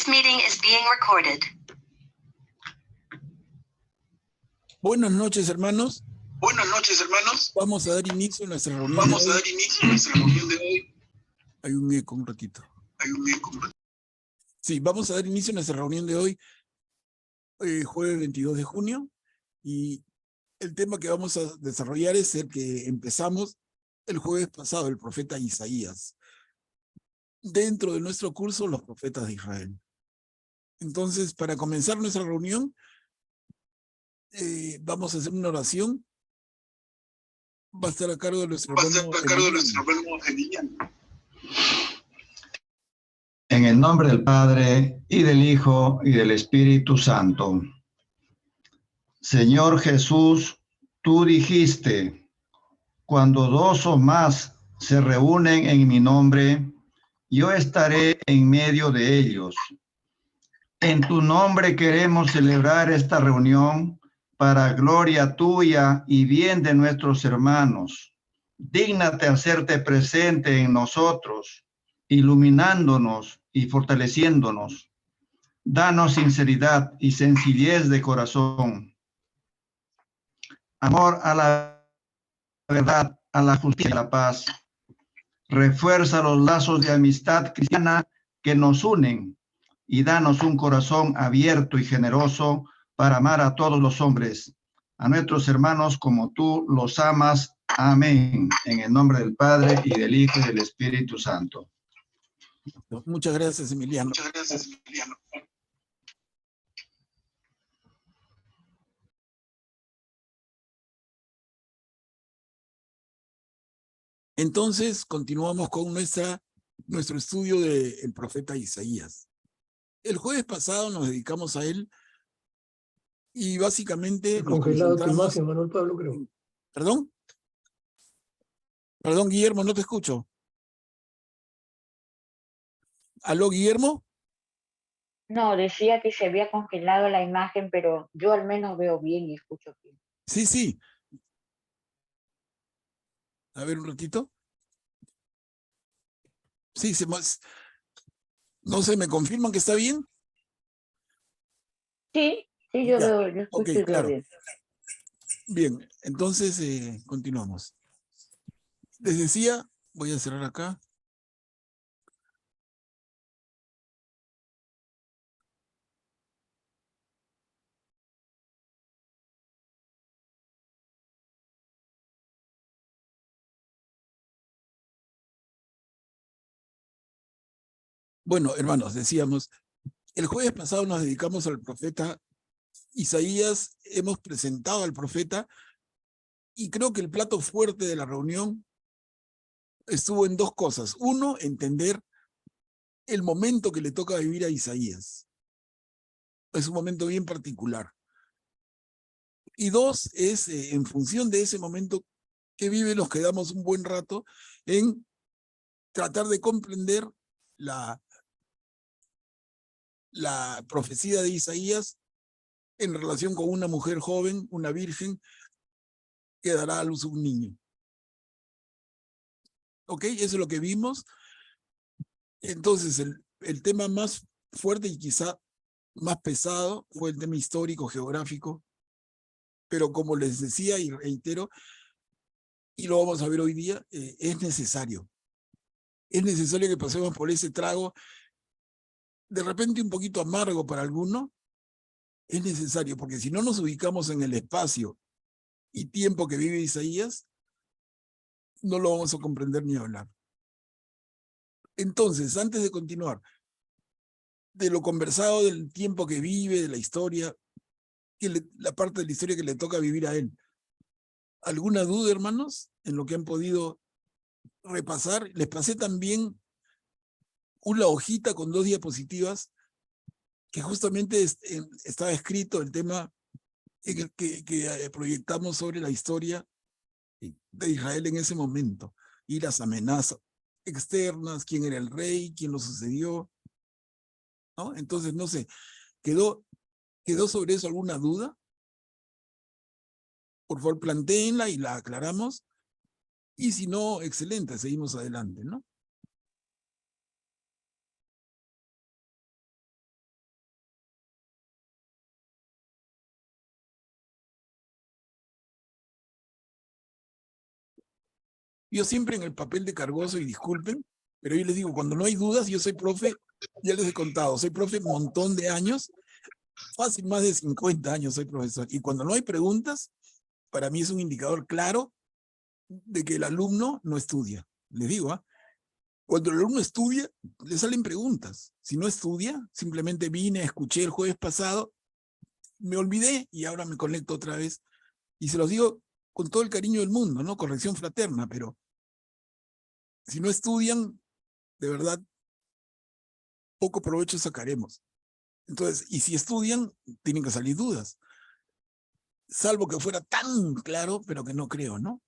This meeting is being recorded. Buenas noches, hermanos. Buenas noches, hermanos. Vamos a dar inicio a nuestra reunión. Vamos a dar inicio a nuestra reunión de hoy. Hay un eco un ratito. Hay un eco. Sí, vamos a dar inicio a nuestra reunión de hoy, jueves 22 de junio, y el tema que vamos a desarrollar es el que empezamos el jueves pasado, el profeta Isaías, dentro de nuestro curso, los profetas de Israel. Entonces, para comenzar nuestra reunión, vamos a hacer una oración. Va a estar a cargo de nuestro hermano Emiliano. En el nombre del Padre, y del Hijo, y del Espíritu Santo. Señor Jesús, tú dijiste, cuando dos o más se reúnen en mi nombre, yo estaré en medio de ellos. En tu nombre queremos celebrar esta reunión para gloria tuya y bien de nuestros hermanos. Dígnate hacerte presente en nosotros, iluminándonos y fortaleciéndonos. Danos sinceridad y sencillez de corazón. Amor a la verdad, a la justicia y a la paz. Refuerza los lazos de amistad cristiana que nos unen y danos un corazón abierto y generoso para amar a todos los hombres, a nuestros hermanos como tú los amas. Amén. En el nombre del Padre, y del Hijo, y del Espíritu Santo. Muchas gracias, Emiliano. Muchas gracias, Emiliano. Entonces, continuamos con nuestro estudio del profeta Isaías. El jueves pasado nos dedicamos a él y básicamente... Congelado tu imagen, Manuel Pablo, creo. ¿Perdón? Perdón, Guillermo, no te escucho. ¿Aló, Guillermo? No, decía que se había congelado la imagen, pero yo al menos veo bien y escucho bien. Sí, sí. A ver un ratito. Sí, no sé, ¿me confirman que está bien? Sí, yo Ya. veo, yo escucho Ok, claro. bien. Bien, entonces continuamos. Les decía, voy a cerrar acá. Bueno, hermanos, decíamos, el jueves pasado nos dedicamos al profeta Isaías, hemos presentado al profeta y creo que el plato fuerte de la reunión estuvo en dos cosas. Uno, entender el momento que le toca vivir a Isaías. Es un momento bien particular. Y dos, es en función de ese momento que vive, nos quedamos un buen rato en tratar de comprender la profecía de Isaías en relación con una mujer joven, una virgen, que dará a luz un niño. ¿Ok? Eso es lo que vimos. Entonces, el tema más fuerte y quizá más pesado fue el tema histórico, geográfico, pero como les decía y reitero, y lo vamos a ver hoy día, es necesario. Es necesario que pasemos por ese trago, de repente un poquito amargo para algunos, es necesario, porque si no nos ubicamos en el espacio y tiempo que vive Isaías, no lo vamos a comprender ni hablar. Entonces, antes de continuar, de lo conversado del tiempo que vive, de la historia, la parte de la historia que le toca vivir a él. ¿Alguna duda, hermanos, en lo que han podido repasar? Les pasé también una hojita con 2 diapositivas que justamente estaba escrito el tema en el que proyectamos sobre la historia de Israel en ese momento y las amenazas externas, quién era el rey, quién lo sucedió, ¿no? Entonces, no sé, ¿quedó sobre eso alguna duda? Por favor, plantéenla y la aclaramos. Y si no, excelente, seguimos adelante, ¿no? Yo siempre en el papel de cargoso, y disculpen, pero yo les digo, cuando no hay dudas, yo soy profe, ya les he contado, soy profe un montón de años, fácil más de 50 años soy profesor. Y cuando no hay preguntas, para mí es un indicador claro de que el alumno no estudia. Les digo, ¿ah? Cuando el alumno estudia, le salen preguntas. Si no estudia, simplemente vine, escuché el jueves pasado, me olvidé y ahora me conecto otra vez. Y se los digo con todo el cariño del mundo, ¿no? Corrección fraterna, pero si no estudian, de verdad, poco provecho sacaremos. Entonces, y si estudian, tienen que salir dudas. Salvo que fuera tan claro, pero que no creo, ¿no?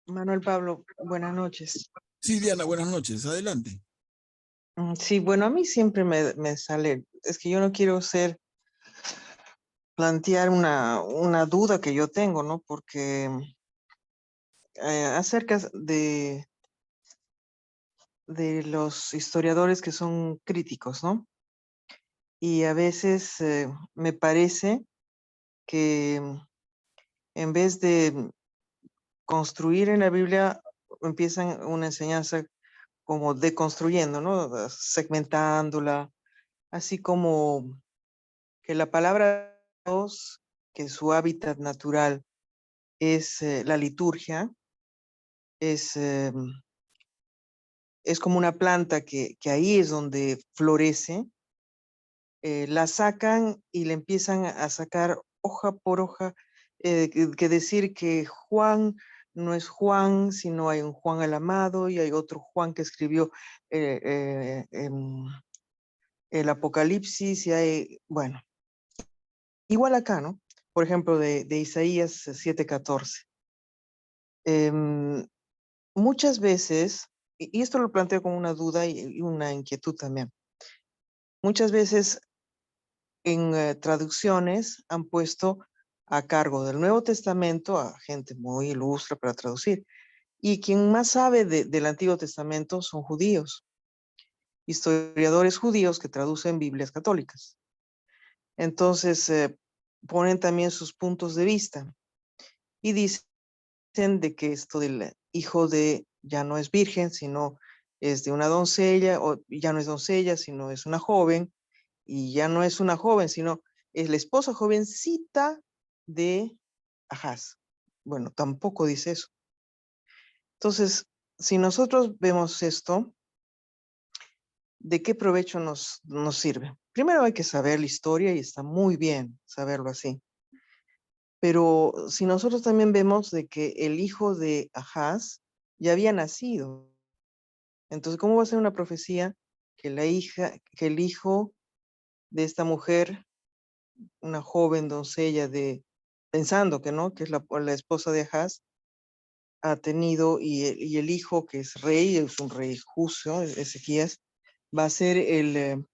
Manuel Pablo, buenas noches. Sí, Diana, buenas noches. Adelante. Sí, bueno, a mí siempre me sale, es que yo no quiero plantear una duda que yo tengo, ¿no? Porque acerca de los historiadores que son críticos, ¿no? Y a veces me parece que en vez de construir en la Biblia, empiezan una enseñanza como deconstruyendo, ¿no? Segmentándola, así como que la palabra de Dios, que su hábitat natural es la liturgia, es, eh, es como una planta que ahí es donde florece, la sacan y le empiezan a sacar hoja por hoja, que decir que Juan no es Juan, sino hay un Juan el Amado y hay otro Juan que escribió el Apocalipsis y hay, bueno, igual acá, ¿no? Por ejemplo, de Isaías 7:14. Muchas veces, y esto lo planteo como una duda y una inquietud también, muchas veces en traducciones han puesto a cargo del Nuevo Testamento a gente muy ilustre para traducir. Y quien más sabe del Antiguo Testamento son judíos, historiadores judíos que traducen Biblias católicas. Entonces, ponen también sus puntos de vista y dicen de que esto del hijo de ya no es virgen, sino es de una doncella, o ya no es doncella, sino es una joven, y ya no es una joven, sino es la esposa jovencita de Ahaz. Bueno, tampoco dice eso. Entonces, si nosotros vemos esto, ¿de qué provecho nos sirve? Primero hay que saber la historia y está muy bien saberlo así. Pero si nosotros también vemos de que el hijo de Ahaz ya había nacido, entonces, ¿cómo va a ser una profecía que que el hijo de esta mujer, una joven doncella pensando que no, que es la esposa de Ahaz, ha tenido, y el hijo que es rey, es un rey justo, Ezequías, va a ser el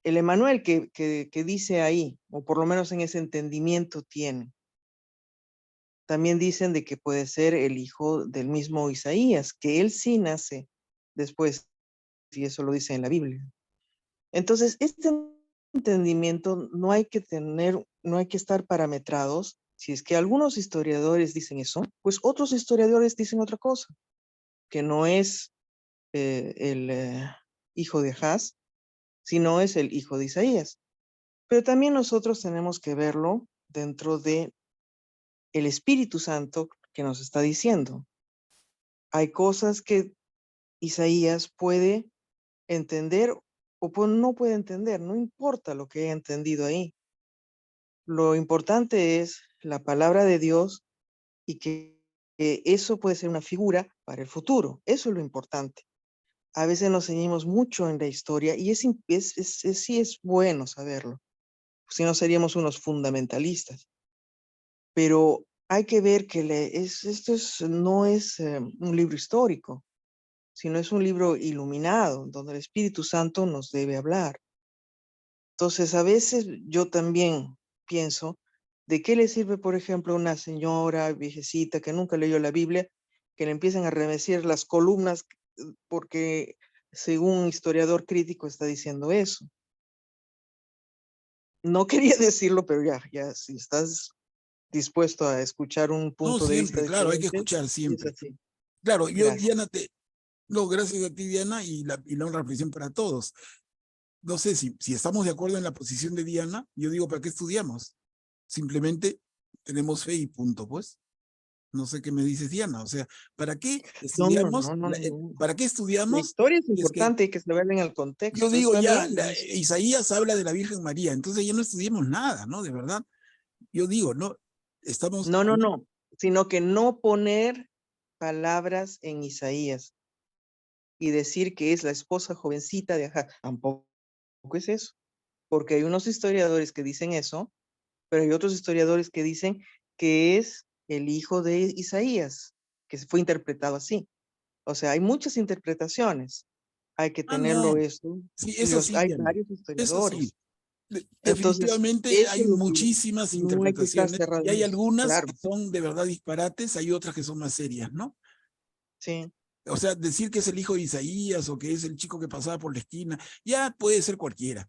Emanuel que dice ahí, o por lo menos en ese entendimiento tiene. También dicen de que puede ser el hijo del mismo Isaías, que él sí nace después, y eso lo dice en la Biblia. Entonces, este entendimiento no hay que no hay que estar parametrados. Si es que algunos historiadores dicen eso, pues otros historiadores dicen otra cosa, que no es el hijo de Ahaz, sino es el hijo de Isaías. Pero también nosotros tenemos que verlo dentro de el Espíritu Santo que nos está diciendo. Hay cosas que Isaías puede entender o no puede entender, no importa lo que haya entendido ahí. Lo importante es la palabra de Dios y que eso puede ser una figura para el futuro. Eso es lo importante. A veces nos ceñimos mucho en la historia y sí es bueno saberlo. Si no seríamos unos fundamentalistas. Pero hay que ver que no es un libro histórico, sino es un libro iluminado, donde el Espíritu Santo nos debe hablar. Entonces, a veces yo también pienso, ¿de qué le sirve, por ejemplo, a una señora viejecita que nunca leyó la Biblia, que le empiecen a remecir las columnas porque según un historiador crítico está diciendo eso? no quería decirlo, pero ya, si estás dispuesto a escuchar un No, punto de vista siempre, claro, hay que diferente, escuchar es siempre. así. Claro, yo, Gracias. Diana, no, gracias a ti, Diana, y la reflexión para todos. No sé si estamos de acuerdo en la posición de Diana, yo digo, ¿para qué estudiamos? Simplemente tenemos fe y punto, pues. No sé qué me dices, Diana. O sea, ¿para qué No, no, estudiamos? no, no, no. ¿Para qué La estudiamos? historia es Es que importante, hay que saberla en el yo contexto, digo está ya, bien. Isaías habla de la Virgen María, entonces ya no estudiemos nada, ¿no? De verdad. Yo digo, ¿no? Estamos No, no, ahí. no, sino que no poner palabras en Isaías y decir que es la esposa jovencita de Ajá. Tampoco es eso, porque hay unos historiadores que dicen eso, pero hay otros historiadores que dicen que es el hijo de Isaías, que fue interpretado así. O sea, hay muchas interpretaciones. Hay que Ah, tenerlo no. eso. Sí, Y eso sí, hay Diana. varios Eso sí. historiadores. Entonces, Definitivamente eso hay es lo que muchísimas no hay que estar interpretaciones cerrado y en hay eso. algunas que Claro, son de verdad disparates, hay otras que son más serias, ¿no? sí. O sea, decir que es el hijo de Isaías o que es el chico que pasaba por la esquina, ya puede ser cualquiera,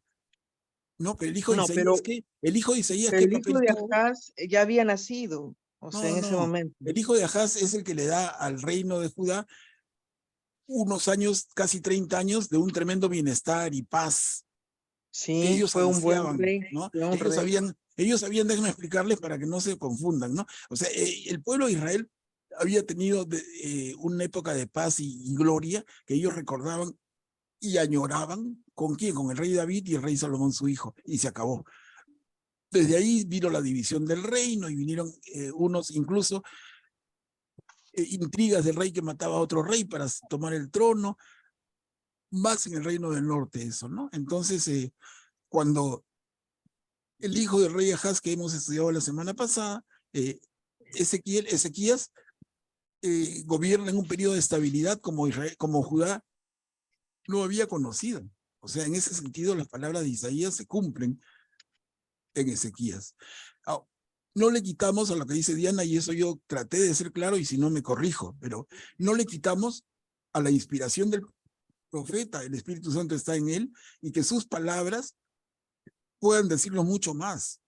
¿no? Pero el hijo de No, Isaías, ¿qué? ¿El hijo de Isaías qué el hijo papel de tuvo? Acaz ya había nacido, o sea, No, en ese no. momento. El hijo de Ahaz es el que le da al reino de Judá unos años, casi 30 años, de un tremendo bienestar y paz que Sí, ellos fue un buen ansiaban, rey, ¿no? fue un rey. Ellos sabían, déjenme explicarles para que no se confundan, ¿no? O sea, el pueblo de Israel había tenido una época de paz y gloria que ellos recordaban y añoraban. ¿Con quién? Con el rey David y el rey Salomón, su hijo, y se acabó. Desde ahí vino la división del reino y vinieron unos incluso intrigas del rey que mataba a otro rey para tomar el trono, más en el reino del norte eso, ¿no? Entonces, cuando el hijo del rey Ahaz que hemos estudiado la semana pasada, Ezequías, gobierna en un periodo de estabilidad como, Israel, como Judá no había conocido. O sea, en ese sentido, las palabras de Isaías se cumplen en Ezequías. No le quitamos a lo que dice Diana, y eso yo traté de ser claro, y si no me corrijo, pero no le quitamos a la inspiración del profeta, el Espíritu Santo está en él, y que sus palabras puedan decirnos mucho más.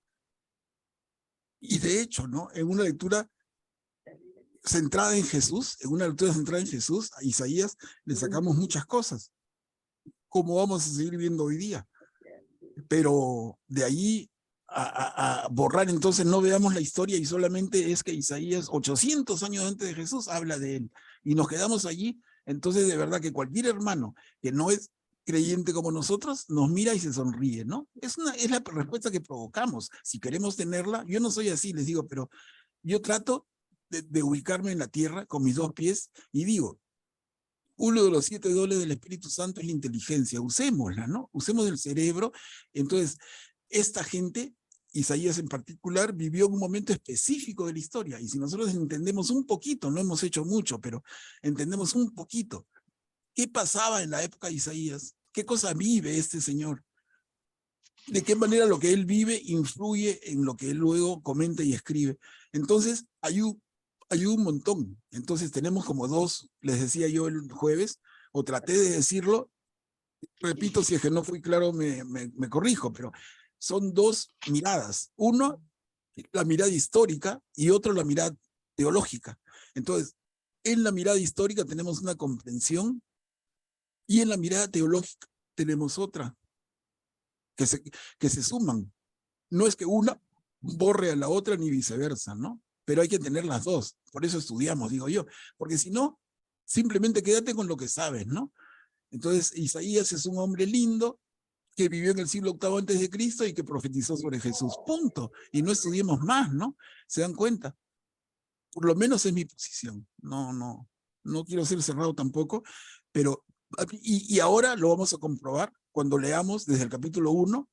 Y de hecho, ¿no? En una lectura centrada en Jesús, a Isaías le sacamos muchas cosas, como vamos a seguir viendo hoy día. Pero de ahí a borrar, entonces no veamos la historia y solamente es que Isaías, 800 años antes de Jesús, habla de él. Y nos quedamos allí. Entonces, de verdad que cualquier hermano que no es creyente como nosotros, nos mira y se sonríe, ¿no? Es la respuesta que provocamos. Si queremos tenerla, yo no soy así, les digo, pero yo trato de ubicarme en la tierra con mis dos pies y digo, uno de los 7 dones del Espíritu Santo es la inteligencia, usémosla, ¿no? Usemos el cerebro. Entonces, esta gente, Isaías en particular, vivió un momento específico de la historia, y si nosotros entendemos un poquito, no hemos hecho mucho, pero entendemos un poquito, ¿qué pasaba en la época de Isaías? ¿Qué cosa vive este señor? ¿De qué manera lo que él vive influye en lo que él luego comenta y escribe? Entonces, hay un montón. Entonces, tenemos como dos, les decía yo el jueves, o traté de decirlo, repito, si es que no fui claro, me corrijo, pero son dos miradas. Uno, la mirada histórica, y otro, la mirada teológica. Entonces, en la mirada histórica tenemos una comprensión, y en la mirada teológica tenemos otra, que se suman. No es que una borre a la otra ni viceversa, ¿no? Pero hay que tener las dos. Por eso estudiamos, digo yo. Porque si no, simplemente quédate con lo que sabes, ¿no? Entonces, Isaías es un hombre lindo que vivió en el siglo VIII antes de Cristo y que profetizó sobre Jesús. Punto. Y no estudiemos más, ¿no? ¿Se dan cuenta? Por lo menos es mi posición. No quiero ser cerrado tampoco, pero y ahora lo vamos a comprobar cuando leamos desde el capítulo 1,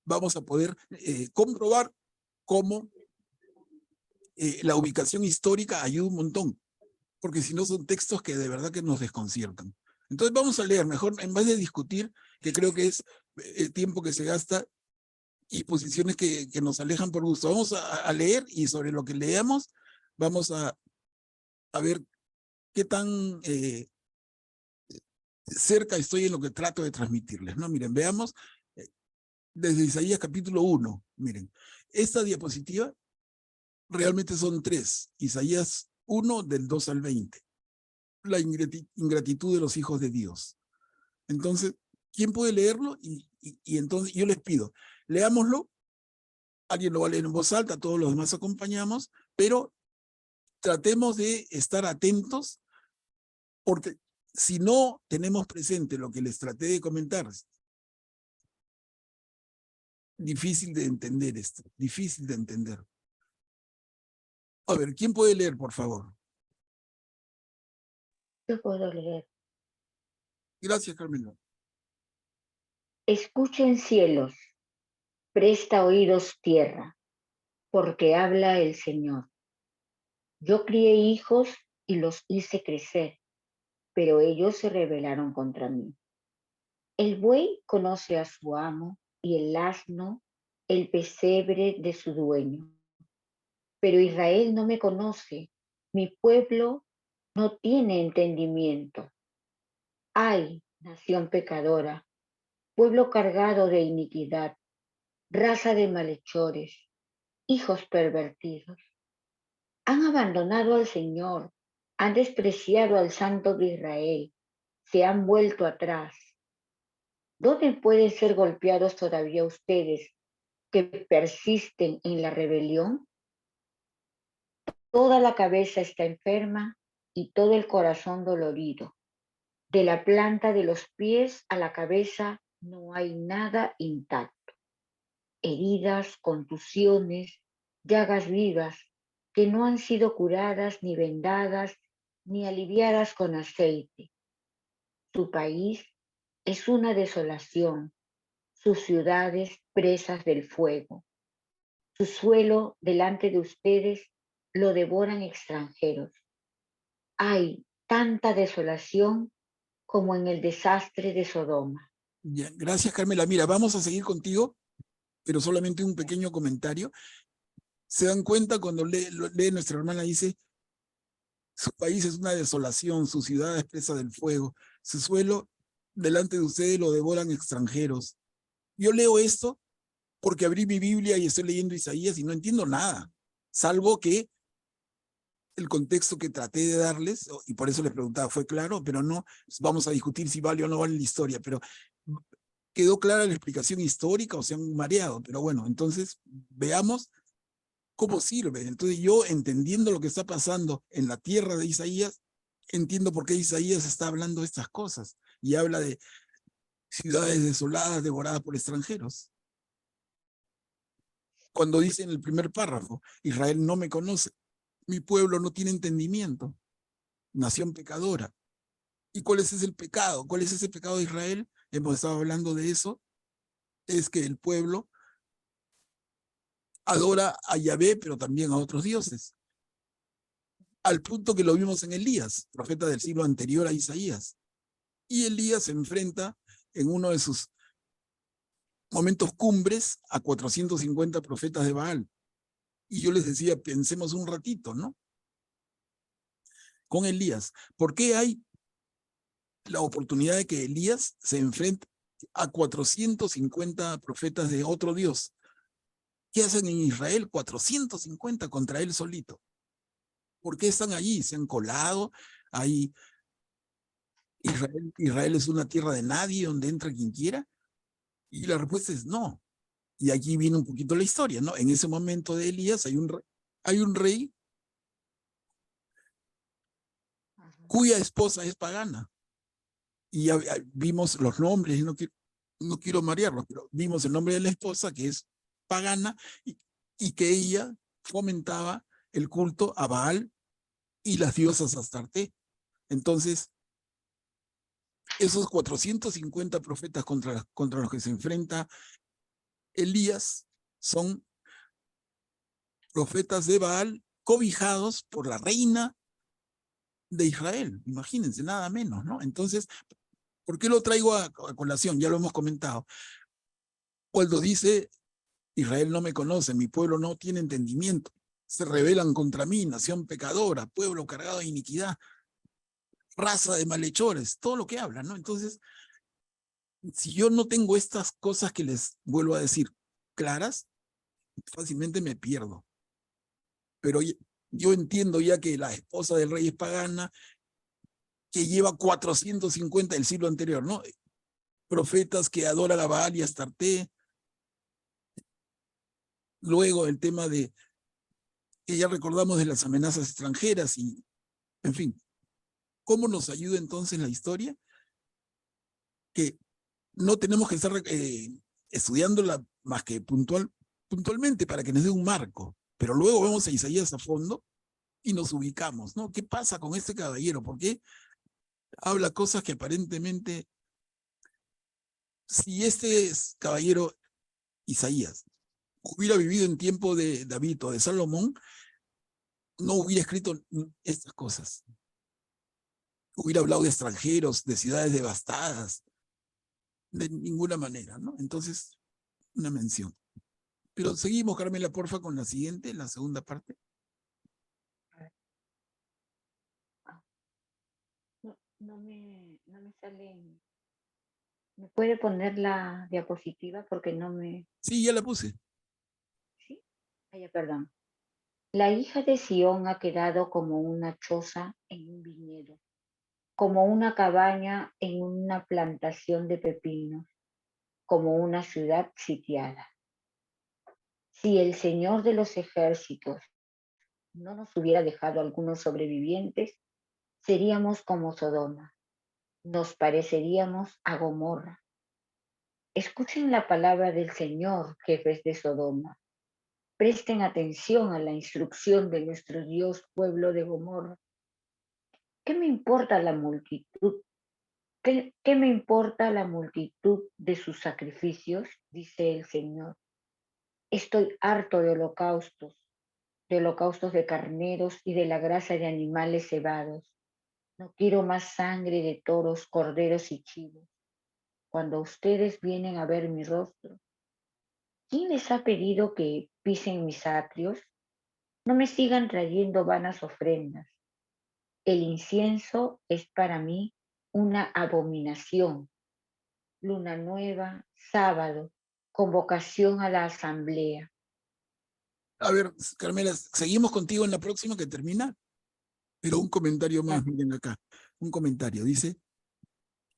vamos a poder comprobar cómo la ubicación histórica ayuda un montón, porque si no son textos que de verdad que nos desconciertan. Entonces vamos a leer, mejor en vez de discutir, que creo que es el tiempo que se gasta y posiciones que nos alejan por gusto. Vamos a leer, y sobre lo que leamos vamos a ver qué tan cerca estoy en lo que trato de transmitirles, ¿no? Miren, veamos desde Isaías capítulo 1. Miren, esta diapositiva realmente son 3. Isaías 1 del 2 al 20. La ingratitud de los hijos de Dios. Entonces, ¿quién puede leerlo? Y entonces yo les pido, leámoslo. Alguien lo va a leer en voz alta, todos los demás acompañamos, pero tratemos de estar atentos, porque si no tenemos presente lo que les traté de comentar, difícil de entender esto, difícil de entender. A ver, ¿quién puede leer, por favor? Yo puedo leer. Gracias, Carmela. Escuchen cielos, presta oídos tierra, porque habla el Señor. Yo crié hijos y los hice crecer, pero ellos se rebelaron contra mí. El buey conoce a su amo y el asno el pesebre de su dueño. Pero Israel no me conoce, mi pueblo no tiene entendimiento. Ay, nación pecadora, pueblo cargado de iniquidad, raza de malhechores, hijos pervertidos. Han abandonado al Señor, han despreciado al Santo de Israel, se han vuelto atrás. ¿Dónde pueden ser golpeados todavía ustedes que persisten en la rebelión? Toda la cabeza está enferma y todo el corazón dolorido. De la planta de los pies a la cabeza no hay nada intacto. Heridas, contusiones, llagas vivas que no han sido curadas ni vendadas ni aliviadas con aceite. Su país es una desolación, sus ciudades presas del fuego. Su suelo delante de ustedes lo devoran extranjeros. Hay tanta desolación como en el desastre de Sodoma. Ya, gracias, Carmela. Mira, vamos a seguir contigo, pero solamente un pequeño comentario. ¿Se dan cuenta cuando lee nuestra hermana? Dice, su país es una desolación, su ciudad es presa del fuego, su suelo delante de ustedes lo devoran extranjeros. Yo leo esto porque abrí mi Biblia y estoy leyendo Isaías y no entiendo nada, salvo que el contexto que traté de darles, y por eso les preguntaba, fue claro, pero no vamos a discutir si vale o no vale la historia, pero quedó clara la explicación histórica o se han mareado, pero bueno, entonces veamos cómo sirve. Entonces yo, entendiendo lo que está pasando en la tierra de Isaías, entiendo por qué Isaías está hablando de estas cosas y habla de ciudades desoladas, devoradas por extranjeros. Cuando dice en el primer párrafo, Israel no me conoce, mi pueblo no tiene entendimiento, nación pecadora. ¿Y cuál es ese pecado? ¿Cuál es ese pecado de Israel? Hemos estado hablando de eso. Es que el pueblo adora a Yahvé, pero también a otros dioses. Al punto que lo vimos en Elías, profeta del siglo anterior a Isaías. Y Elías se enfrenta en uno de sus momentos cumbres a 450 profetas de Baal. Y yo les decía, pensemos un ratito, ¿no? Con Elías. ¿Por qué hay la oportunidad de que Elías se enfrente a 450 profetas de otro Dios? ¿Qué hacen en Israel? 450 contra él solito. ¿Por qué están allí? ¿Se han colado? Ahí Israel es una tierra de nadie donde entra quien quiera. Y la respuesta es no. Y aquí viene un poquito la historia, ¿no? En ese momento de Elías hay un rey cuya esposa es pagana. Y ya vimos los nombres, no quiero marearlos, pero vimos el nombre de la esposa, que es pagana, y que ella fomentaba el culto a Baal y las diosas Astarte. Entonces, esos 450 profetas contra los que se enfrenta Elías son profetas de Baal cobijados por la reina de Israel. Imagínense, nada menos, ¿no? Entonces, ¿por qué lo traigo a colación? Ya lo hemos comentado. Cuando dice, Israel no me conoce, mi pueblo no tiene entendimiento, se rebelan contra mí, nación pecadora, pueblo cargado de iniquidad, raza de malhechores, todo lo que habla, ¿no? Entonces, Si yo no tengo estas cosas que les vuelvo a decir claras, fácilmente me pierdo. Pero yo entiendo ya que la esposa del rey es pagana, que lleva 450 del siglo anterior, ¿no? Profetas que adoran a Baal y a Astarte. Luego el tema de que ya recordamos de las amenazas extranjeras y, en fin, ¿cómo nos ayuda entonces la historia? Que no tenemos que estar estudiándola más que puntualmente para que nos dé un marco, pero luego vemos a Isaías a fondo y nos ubicamos, ¿no? ¿Qué pasa con este caballero? ¿Por qué habla cosas que aparentemente, si este caballero Isaías hubiera vivido en tiempo de David o de Salomón, no hubiera escrito estas cosas? Hubiera hablado de extranjeros, de ciudades devastadas, de ninguna manera, ¿no? Entonces, una mención. Pero seguimos, Carmela, porfa, con la siguiente, la segunda parte. No me sale. ¿Me puede poner la diapositiva? Porque no me... Sí, ya la puse. ¿Sí? Ya, perdón. La hija de Sión ha quedado como una choza en un viñedo, como una cabaña en una plantación de pepinos, como una ciudad sitiada. Si el Señor de los ejércitos no nos hubiera dejado algunos sobrevivientes, seríamos como Sodoma, nos pareceríamos a Gomorra. Escuchen la palabra del Señor, jefes de Sodoma. Presten atención a la instrucción de nuestro Dios, pueblo de Gomorra. ¿Qué me importa la multitud? ¿Qué me importa la multitud de sus sacrificios? Dice el Señor. Estoy harto de holocaustos de carneros y de la grasa de animales cebados. No quiero más sangre de toros, corderos y chivos. Cuando ustedes vienen a ver mi rostro, ¿quién les ha pedido que pisen mis atrios? No me sigan trayendo vanas ofrendas. El incienso es para mí una abominación. Luna nueva, sábado, convocación a la asamblea. A ver, Carmela, seguimos contigo en la próxima que termina, pero un comentario más, miren acá. Un comentario, dice,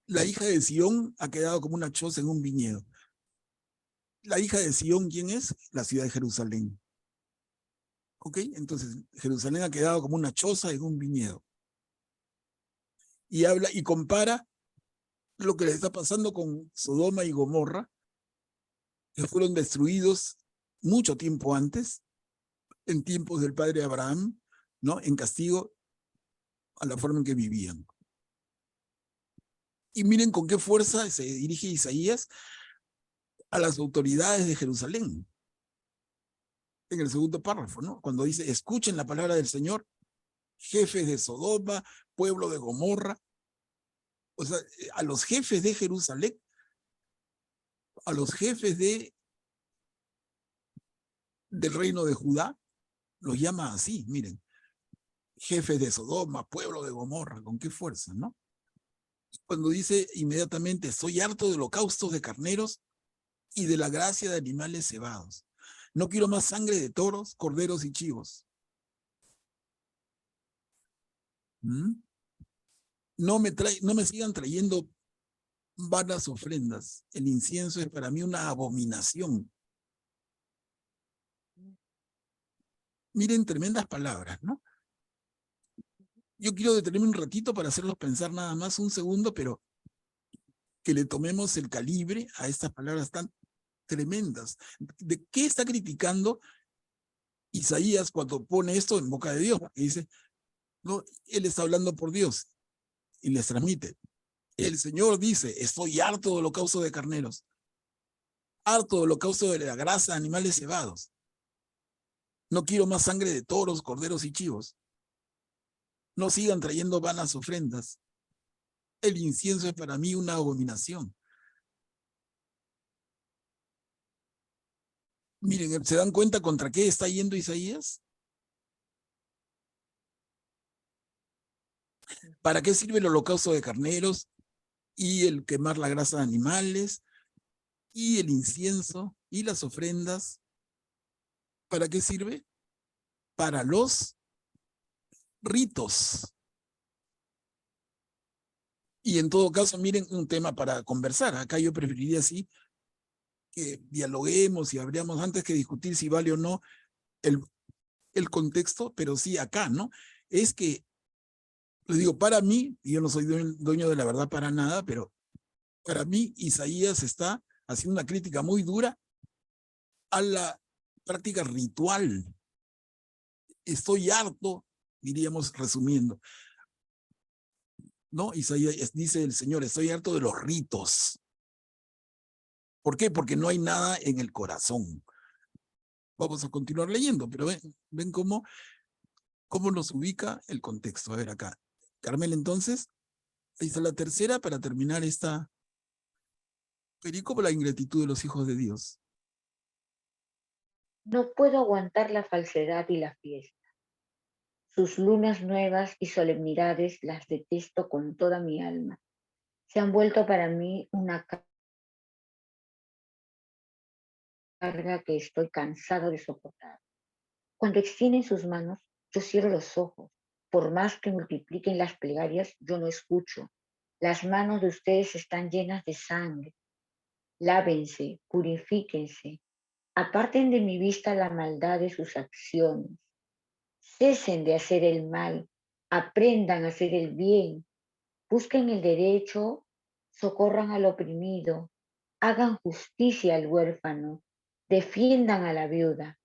la hija de Sión ha quedado como una choza en un viñedo. La hija de Sión, ¿quién es? La ciudad de Jerusalén. ¿Ok? Entonces, Jerusalén ha quedado como una choza en un viñedo. Y habla y compara lo que le está pasando con Sodoma y Gomorra, que fueron destruidos mucho tiempo antes, en tiempos del padre Abraham, ¿no? En castigo a la forma en que vivían. Y miren con qué fuerza se dirige Isaías a las autoridades de Jerusalén. En el segundo párrafo, ¿no? Cuando dice, escuchen la palabra del Señor, jefes de Sodoma, pueblo de Gomorra. O sea, a los jefes de Jerusalén, a los jefes del reino de Judá, los llama así, miren. Jefes de Sodoma, pueblo de Gomorra, ¿con qué fuerza, no? Cuando dice inmediatamente, soy harto de holocaustos de carneros y de la gracia de animales cebados. No quiero más sangre de toros, corderos y chivos. No me sigan trayendo vanas ofrendas. El incienso es para mí una abominación. Miren, tremendas palabras, ¿no? Yo quiero detenerme un ratito para hacerlos pensar nada más un segundo, pero que le tomemos el calibre a estas palabras tan tremendas. ¿De qué está criticando Isaías cuando pone esto en boca de Dios? Porque dice, no, él está hablando por Dios y les transmite. El Señor dice, estoy harto de holocausto de carneros, harto de holocausto de la grasa de animales cebados. No quiero más sangre de toros, corderos y chivos. No sigan trayendo vanas ofrendas. El incienso es para mí una abominación. Miren, ¿se dan cuenta contra qué está yendo Isaías? ¿Para qué sirve el holocausto de carneros y el quemar la grasa de animales, y el incienso, y las ofrendas. ¿Para qué sirve? Para los ritos. Y en todo caso, miren, un tema para conversar. Acá yo preferiría así que dialoguemos y habríamos antes que discutir si vale o no el contexto, pero sí acá, ¿no? Es que, les digo, para mí, y yo no soy dueño de la verdad para nada, pero para mí Isaías está haciendo una crítica muy dura a la práctica ritual. Estoy harto, diríamos resumiendo, ¿no? Isaías dice el Señor, estoy harto de los ritos. ¿Por qué? Porque no hay nada en el corazón. Vamos a continuar leyendo, pero ven cómo nos ubica el contexto. A ver acá. Carmel, entonces, ahí está la tercera para terminar esta pericopa, la ingratitud de los hijos de Dios. No puedo aguantar la falsedad y la fiesta. Sus lunas nuevas y solemnidades las detesto con toda mi alma. Se han vuelto para mí una carga que estoy cansado de soportar. Cuando extienden sus manos, yo cierro los ojos. Por más que multipliquen las plegarias, yo no escucho. Las manos de ustedes están llenas de sangre. Lávense, purifíquense. Aparten de mi vista la maldad de sus acciones. Cesen de hacer el mal. Aprendan a hacer el bien. Busquen el derecho. Socorran al oprimido. Hagan justicia al huérfano. Defiendan a la viuda.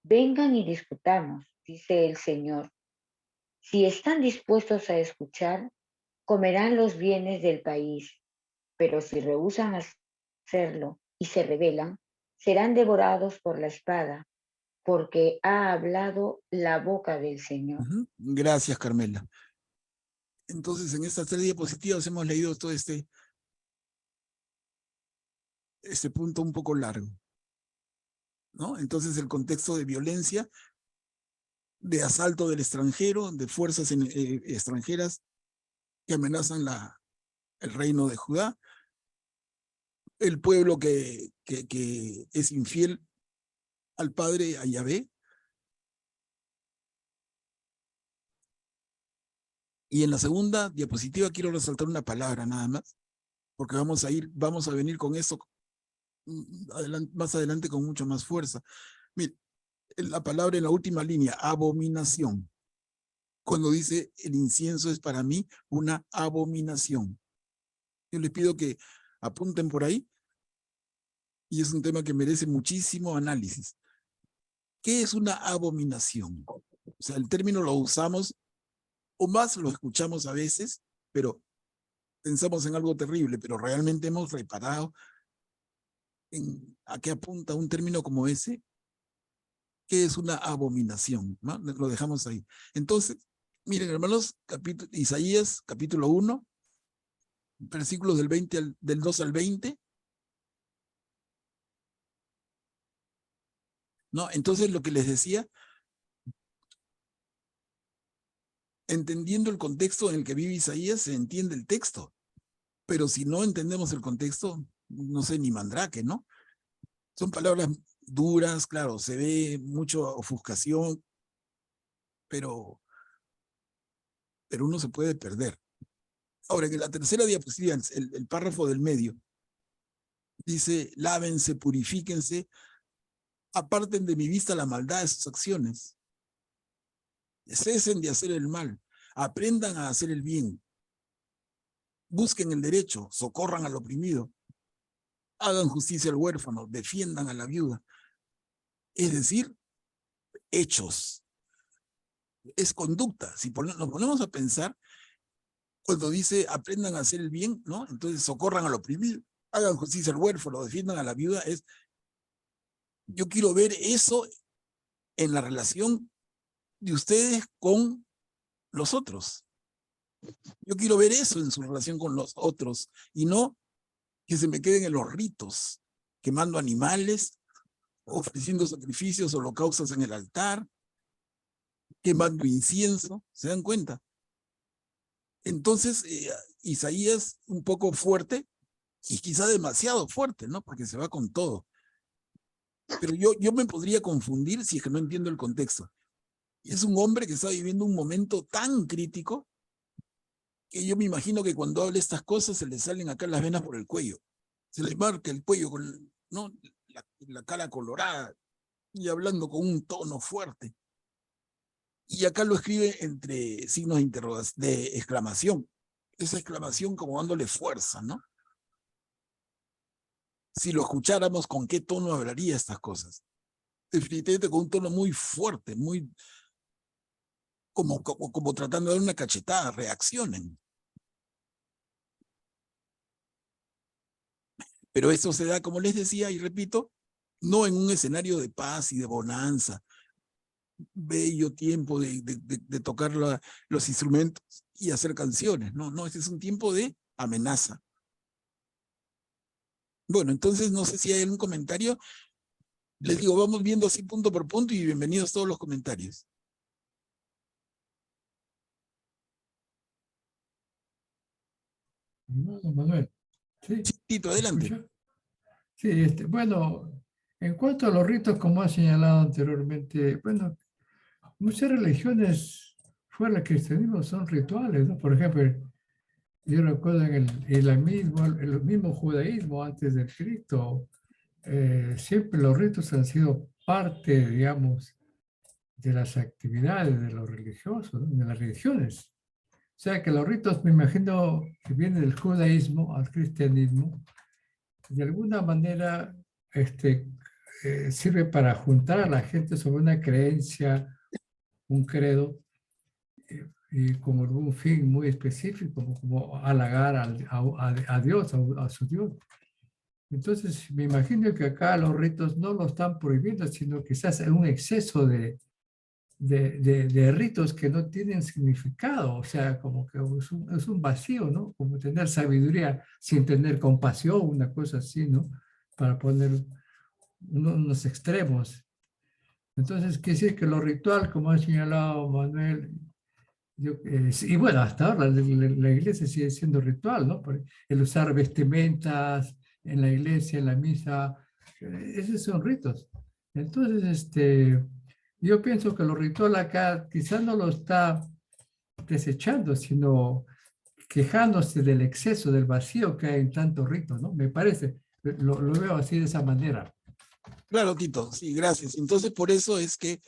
Vengan y discutamos, dice el Señor. Si están dispuestos a escuchar, comerán los bienes del país, pero si rehúsan hacerlo y se rebelan, serán devorados por la espada, porque ha hablado la boca del Señor. Gracias, Carmela. Entonces, en estas 3 diapositivas hemos leído todo este punto un poco largo, ¿no? Entonces, el contexto de violencia, de asalto del extranjero, de fuerzas extranjeras que amenazan el reino de Judá, el pueblo que es infiel al Padre, a Yahvé. Y en la segunda diapositiva quiero resaltar una palabra nada más, porque vamos a venir con eso más adelante con mucho más fuerza. Mire, la palabra en la última línea, abominación. Cuando dice el incienso es para mí una abominación. Yo les pido que apunten por ahí, y es un tema que merece muchísimo análisis. ¿Qué es una abominación? O sea, el término lo usamos, o más lo escuchamos a veces, pero pensamos en algo terrible, pero realmente hemos reparado a qué apunta un término como ese. ¿Qué es una abominación? ¿No? Lo dejamos ahí. Entonces, miren, hermanos, Isaías, capítulo 1, versículos del 2 al 20. ¿No? Entonces, lo que les decía, entendiendo el contexto en el que vive Isaías, se entiende el texto. Pero si no entendemos el contexto, no sé, ni mandrake, ¿no? Son palabras duras, claro, se ve mucha ofuscación, pero uno se puede perder. Ahora, en la tercera diapositiva, el párrafo del medio, dice, lávense, purifíquense, aparten de mi vista la maldad de sus acciones. Cesen de hacer el mal, aprendan a hacer el bien. Busquen el derecho, socorran al oprimido, hagan justicia al huérfano, defiendan a la viuda. Es decir, hechos. Es conducta. Si nos ponemos a pensar, cuando dice aprendan a hacer el bien, ¿no? Entonces socorran al oprimido, hagan justicia al huérfano, defiendan a la viuda. Yo quiero ver eso en la relación de ustedes con los otros. Yo quiero ver eso en su relación con los otros y no que se me queden en los ritos, quemando animales, ofreciendo sacrificios, holocaustos en el altar, quemando incienso. ¿Se dan cuenta? Entonces, Isaías un poco fuerte, y quizá demasiado fuerte, ¿no? Porque se va con todo. Pero yo me podría confundir si es que no entiendo el contexto. Es un hombre que está viviendo un momento tan crítico que yo me imagino que cuando habla estas cosas se le salen acá las venas por el cuello. Se le marca el cuello con, ¿no? la cara colorada y hablando con un tono fuerte. Y acá lo escribe entre signos de exclamación. Esa exclamación como dándole fuerza, ¿no? Si lo escucháramos, ¿con qué tono hablaría estas cosas? Definitivamente con un tono muy fuerte, muy como tratando de dar una cachetada, reaccionen. Pero eso se da, como les decía y repito, no en un escenario de paz y de bonanza, bello tiempo de tocar los instrumentos y hacer canciones. No, no, ese es un tiempo de amenaza. Bueno, entonces no sé si hay algún comentario. Les digo, vamos viendo así punto por punto y bienvenidos todos los comentarios. Manuel. Sí, Tito, adelante. ¿escucha? Sí, bueno, en cuanto a los ritos, como ha señalado anteriormente, bueno, muchas religiones fuera del cristianismo son rituales, ¿no? Por ejemplo, yo recuerdo en el mismo judaísmo antes de Cristo, siempre los ritos han sido parte, digamos, de las actividades de los religiosos, ¿no? De las religiones. O sea que los ritos, me imagino que vienen del judaísmo al cristianismo, de alguna manera sirve para juntar a la gente sobre una creencia, un credo, y como un fin muy específico, como halagar a Dios, a su Dios. Entonces, me imagino que acá los ritos no lo están prohibiendo, sino quizás hay un exceso de ritos que no tienen significado, o sea, como que es un vacío, ¿no? Como tener sabiduría sin tener compasión, una cosa así, ¿no? Para poner unos extremos. Entonces, quiere decir que lo ritual, como ha señalado Manuel, y bueno, hasta ahora la iglesia sigue siendo ritual, ¿no? El usar vestimentas en la iglesia, en la misa, esos son ritos. Entonces, yo pienso que lo ritual acá quizás no lo está desechando, sino quejándose del exceso, del vacío que hay en tanto rito, ¿no? Me parece, lo veo así de esa manera. Claro, Tito, sí, gracias. Entonces, por eso es que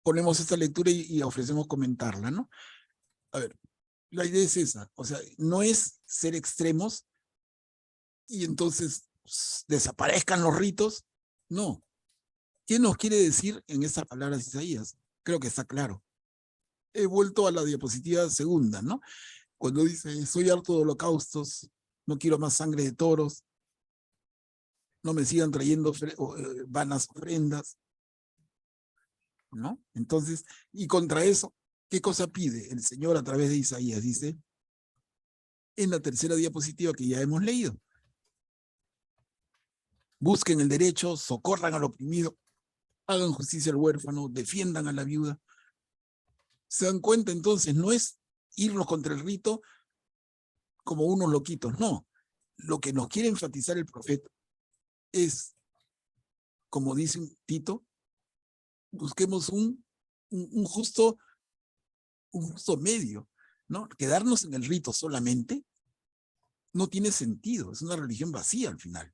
ponemos esta lectura y ofrecemos comentarla, ¿no? A ver, la idea es esa, o sea, no es ser extremos y entonces desaparezcan los ritos, no. ¿Qué nos quiere decir en esas palabras Isaías? Creo que está claro. He vuelto a la diapositiva segunda, ¿no? Cuando dice, soy harto de holocaustos, no quiero más sangre de toros, no me sigan trayendo vanas ofrendas, ¿no? Entonces, y contra eso, ¿qué cosa pide el Señor a través de Isaías? Dice, en la tercera diapositiva que ya hemos leído, busquen el derecho, socorran al oprimido, hagan justicia al huérfano, defiendan a la viuda. ¿Se dan cuenta entonces? No es irnos contra el rito como unos loquitos, no. Lo que nos quiere enfatizar el profeta es, como dice Tito, busquemos un justo medio, ¿no? Quedarnos en el rito solamente no tiene sentido, es una religión vacía al final.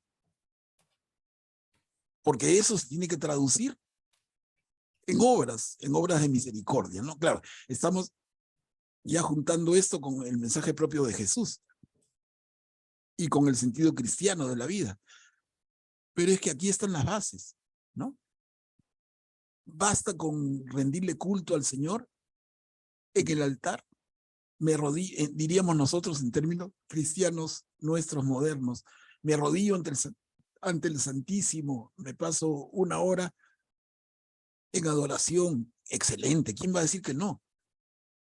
Porque eso se tiene que traducir en obras de misericordia, ¿no? Claro, estamos ya juntando esto con el mensaje propio de Jesús y con el sentido cristiano de la vida. Pero es que aquí están las bases, ¿no? Basta con rendirle culto al Señor en el altar. Me arrodillo, diríamos nosotros en términos cristianos nuestros modernos, me arrodillo ante el Santísimo, me paso una hora en adoración, excelente, ¿quién va a decir que no?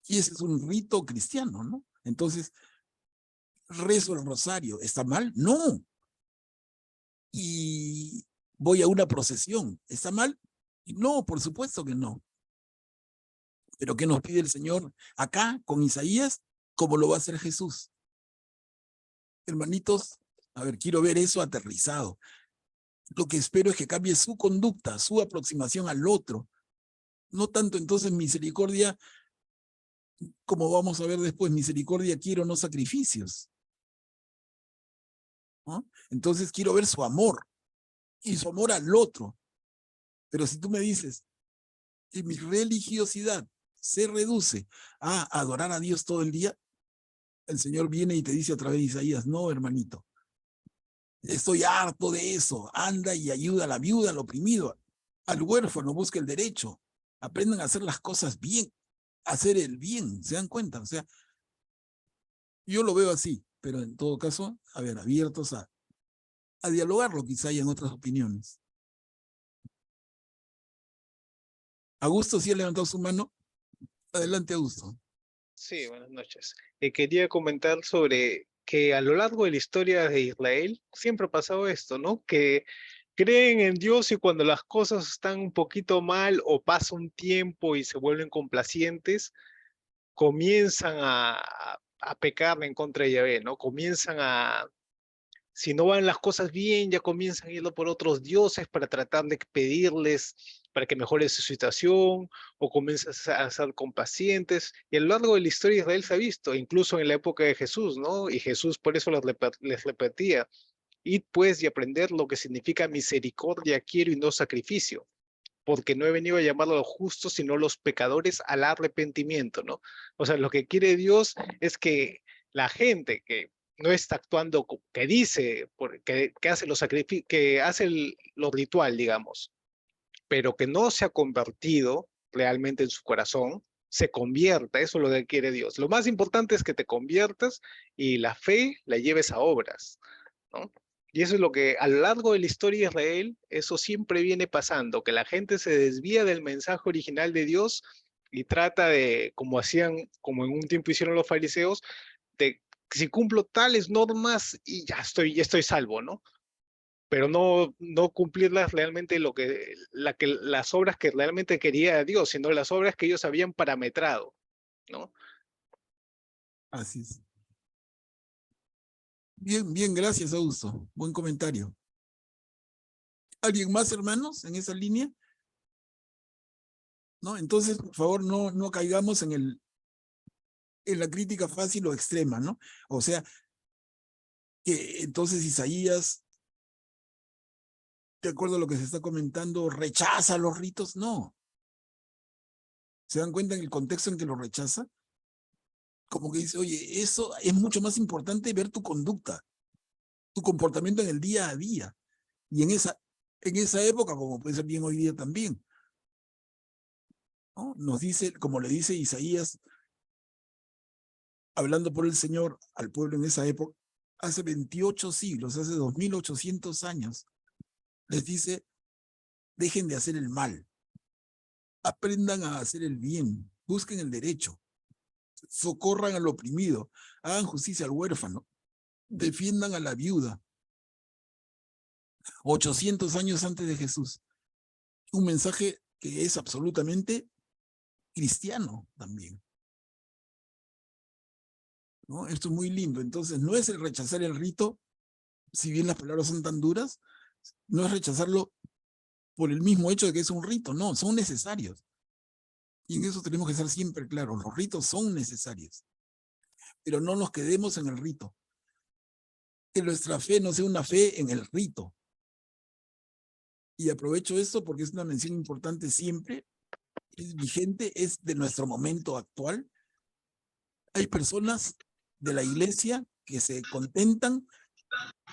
Y ese es un rito cristiano, ¿no? Entonces, rezo el rosario, ¿está mal? No. Y voy a una procesión, ¿está mal? No, por supuesto que no. Pero ¿qué nos pide el Señor acá con Isaías? como lo va a hacer Jesús. Hermanitos, a ver, quiero ver eso aterrizado. Lo que espero es que cambie su conducta, su aproximación al otro. No tanto entonces misericordia, como vamos a ver después, misericordia quiero, no sacrificios. ¿No? Entonces quiero ver su amor, y su amor al otro. Pero si tú me dices que mi religiosidad se reduce a adorar a Dios todo el día, el Señor viene y te dice a través de Isaías, no, hermanito, estoy harto de eso, anda y ayuda a la viuda, al oprimido, al huérfano, busca el derecho, aprendan a hacer las cosas bien, a hacer el bien, ¿se dan cuenta? O sea, yo lo veo así, pero en todo caso, a ver, abiertos a dialogarlo, quizá hayan otras opiniones. Augusto, ¿sí ha levantado su mano? Adelante, Augusto. Sí, buenas noches. Quería comentar sobre que a lo largo de la historia de Israel siempre ha pasado esto, ¿no? Que creen en Dios y cuando las cosas están un poquito mal o pasa un tiempo y se vuelven complacientes, comienzan a pecar en contra de Yahvé, ¿no? Comienzan si no van las cosas bien, ya comienzan a irlo por otros dioses para tratar de pedirles para que mejore su situación, o comienzan a ser complacientes. Y a lo largo de la historia de Israel se ha visto, incluso en la época de Jesús, ¿no? Y Jesús por eso les repetía, id pues y aprender lo que significa misericordia quiero y no sacrificio, porque no he venido a llamar a los justos, sino a los pecadores al arrepentimiento, ¿no? O sea, lo que quiere Dios es que la gente que no está actuando, que dice, que hace los sacrificios, que hace lo ritual, digamos, pero que no se ha convertido realmente en su corazón, se convierta. Eso es lo que quiere Dios. Lo más importante es que te conviertas y la fe la lleves a obras, ¿no? Y eso es lo que a lo largo de la historia de Israel, eso siempre viene pasando, que la gente se desvía del mensaje original de Dios y trata de, como hacían, como en un tiempo hicieron los fariseos, de si cumplo tales normas y ya estoy salvo, ¿no? Pero no cumplirlas realmente las obras que realmente quería Dios, sino las obras que ellos habían parametrado, ¿no? Así es. Bien, bien, gracias, Augusto. Buen comentario. ¿Alguien más, hermanos, en esa línea? ¿No? Entonces, por favor, no caigamos en la crítica fácil o extrema, ¿no? O sea, que entonces Isaías, de acuerdo a lo que se está comentando, rechaza los ritos. No. ¿Se dan cuenta en el contexto en que lo rechaza? Como que dice, oye, eso es mucho más importante ver tu conducta, tu comportamiento en el día a día. Y en esa época, como puede ser bien hoy día también, ¿no? Nos dice, como le dice Isaías, hablando por el Señor al pueblo en esa época, hace 28 siglos, hace 2800 años, les dice, dejen de hacer el mal, aprendan a hacer el bien, busquen el derecho, socorran al oprimido, hagan justicia al huérfano, defiendan a la viuda. 800 años antes de Jesús. Un mensaje que es absolutamente cristiano también, ¿no? Esto es muy lindo. Entonces, no es el rechazar el rito, si bien las palabras son tan duras, no es rechazarlo por el mismo hecho de que es un rito, no, son necesarios. Y en eso tenemos que estar siempre claros, los ritos son necesarios, pero no nos quedemos en el rito. Que nuestra fe no sea una fe en el rito. Y aprovecho esto porque es una mención importante siempre, es vigente, es de nuestro momento actual. Hay personas de la iglesia que se contentan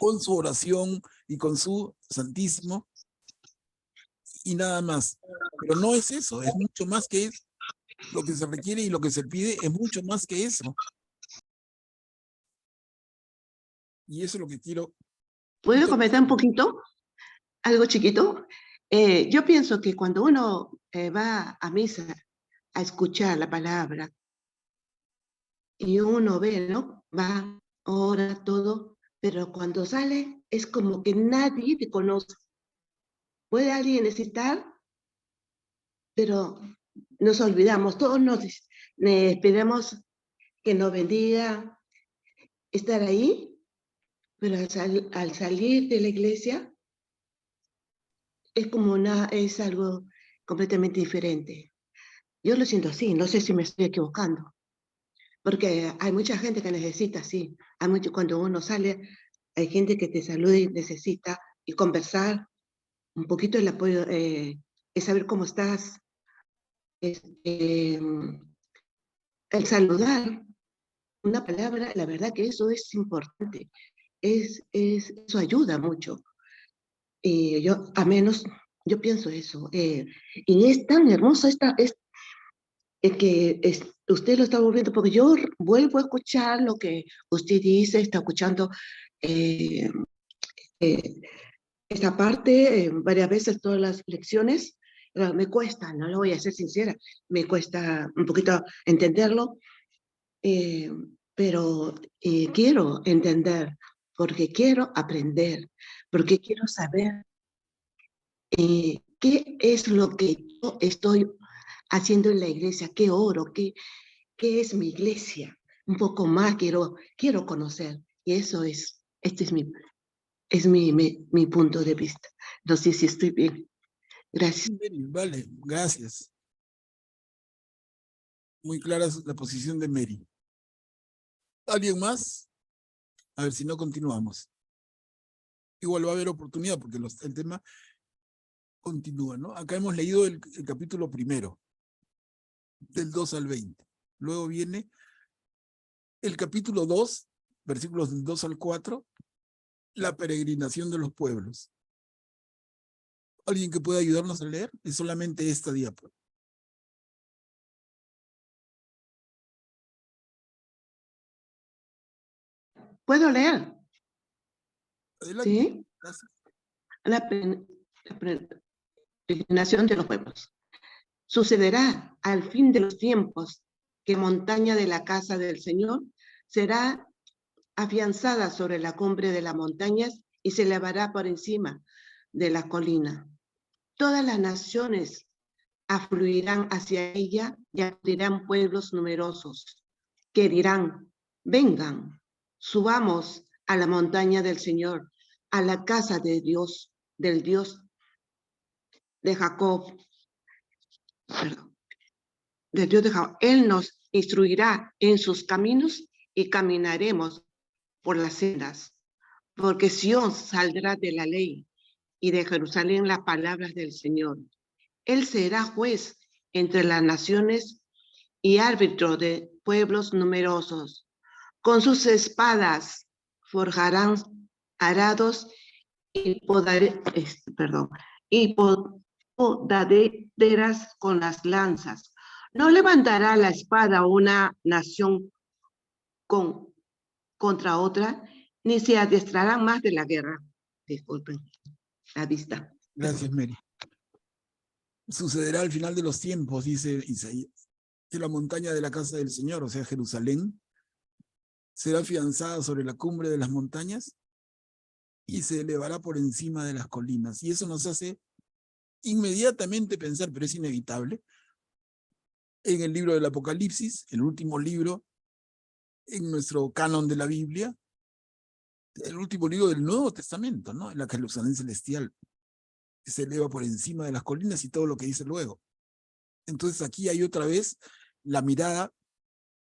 con su oración y con su santísimo y nada más. Pero no es eso, es mucho más que eso. Lo que se requiere y lo que se pide es mucho más que eso. Y eso es lo que quiero. ¿Puedo comentar un poquito? Algo chiquito. Yo pienso que cuando uno va a misa a escuchar la palabra y uno ve, ¿no? Va, ora, todo, pero cuando sale es como que nadie te conoce. Puede alguien necesitar, pero nos olvidamos, todos nos esperamos que nos bendiga estar ahí, pero al salir de la iglesia es algo completamente diferente. Yo lo siento así, no sé si me estoy equivocando, porque hay mucha gente que necesita así. Cuando uno sale, hay gente que te saluda y necesita y conversar, un poquito el apoyo, es saber cómo estás, el saludar, una palabra, la verdad que eso es importante, eso ayuda mucho. A menos, yo pienso eso. Y es tan hermoso usted lo está volviendo, porque yo vuelvo a escuchar lo que usted dice, está escuchando eh, esta parte varias veces, todas las lecciones. Me cuesta, no lo voy a ser sincera, me cuesta un poquito entenderlo, pero quiero entender, porque quiero aprender, porque quiero saber qué es lo que yo estoy haciendo en la iglesia, qué oro, qué es mi iglesia. Un poco más quiero conocer. Y eso este es mi punto de vista. No sé si estoy bien. Gracias. Mary, vale, gracias. Muy clara la posición de Mary. ¿Alguien más? A ver si no continuamos. Igual va a haber oportunidad porque el tema continúa, ¿no? Acá hemos leído el capítulo primero, del 2 al 20. Luego viene el capítulo 2, versículos del 2 al 4, la peregrinación de los pueblos. ¿Alguien que pueda ayudarnos a leer? Es solamente esta diapositiva. ¿Puedo leer? Adelante. ¿Sí? Gracias. La peregrinación de los pueblos. Sucederá al fin de los tiempos que montaña de la casa del Señor será afianzada sobre la cumbre de las montañas y se elevará por encima de la colina. Todas las naciones afluirán hacia ella y acudirán pueblos numerosos que dirán: vengan, subamos a la montaña del Señor, a la casa de Dios, del Dios de Jacob. Perdón, del Dios de Jacob. Él nos instruirá en sus caminos y caminaremos por las sendas, porque Sión saldrá de la ley y de Jerusalén las palabras del Señor. Él será juez entre las naciones y árbitro de pueblos numerosos. Con sus espadas forjarán arados y podaderas con las lanzas. No levantará la espada una nación contra otra, ni se adiestrarán más de la guerra. Disculpen la vista. Gracias, Mary. Sucederá al final de los tiempos, dice Isaías, que la montaña de la casa del Señor, o sea, Jerusalén, será afianzada sobre la cumbre de las montañas y se elevará por encima de las colinas. Y eso nos hace inmediatamente pensar, pero es inevitable, en el libro del Apocalipsis, el último libro en nuestro canon de la Biblia, el último libro del Nuevo Testamento, ¿no? En la Jerusalén celestial, que se eleva por encima de las colinas y todo lo que dice luego. Entonces aquí hay otra vez la mirada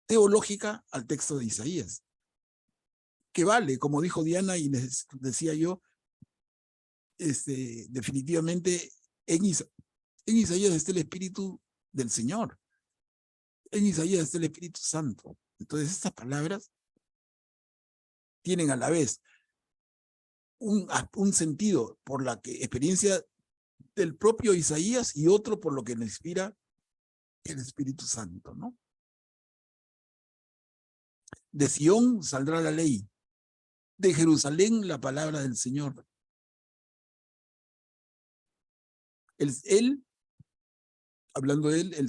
teológica al texto de Isaías, que vale, como dijo Diana y les decía yo, definitivamente en Isaías está el Espíritu del Señor, en Isaías está el Espíritu Santo. Entonces estas palabras tienen a la vez un sentido por la experiencia del propio Isaías y otro por lo que le inspira el Espíritu Santo, ¿no? De Sión saldrá la ley, de Jerusalén la palabra del Señor. Él, hablando de él, el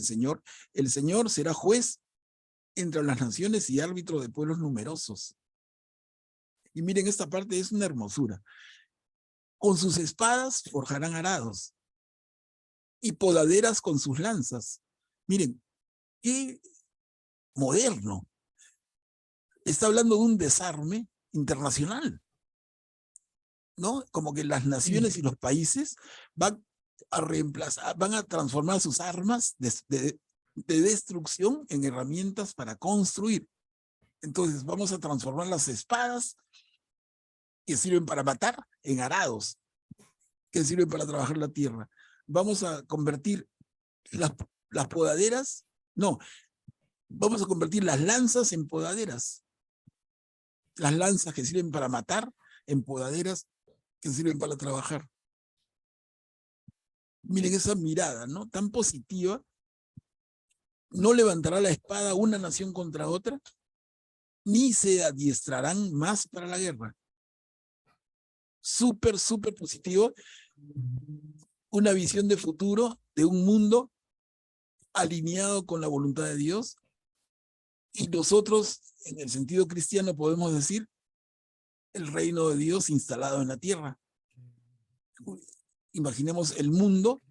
Señor será juez entre las naciones y árbitro de pueblos numerosos. Y miren, esta parte es una hermosura. Con sus espadas forjarán arados y podaderas con sus lanzas. Miren, qué moderno. está hablando de un desarme internacional, ¿no? Como que las naciones y los países van a reemplazar, van a transformar sus armas de destrucción en herramientas para construir. Entonces vamos a transformar las espadas que sirven para matar en arados, que sirven para trabajar la tierra. Vamos a convertir las podaderas, no, vamos a convertir las lanzas en podaderas. Las lanzas que sirven para matar en podaderas que sirven para trabajar. Miren esa mirada, ¿no? Tan positiva. No levantará la espada una nación contra otra, ni se adiestrarán más para la guerra. Súper, súper positivo. Una visión de futuro de un mundo alineado con la voluntad de Dios. Y nosotros, en el sentido cristiano, podemos decir el reino de Dios instalado en la tierra. Imaginemos el mundo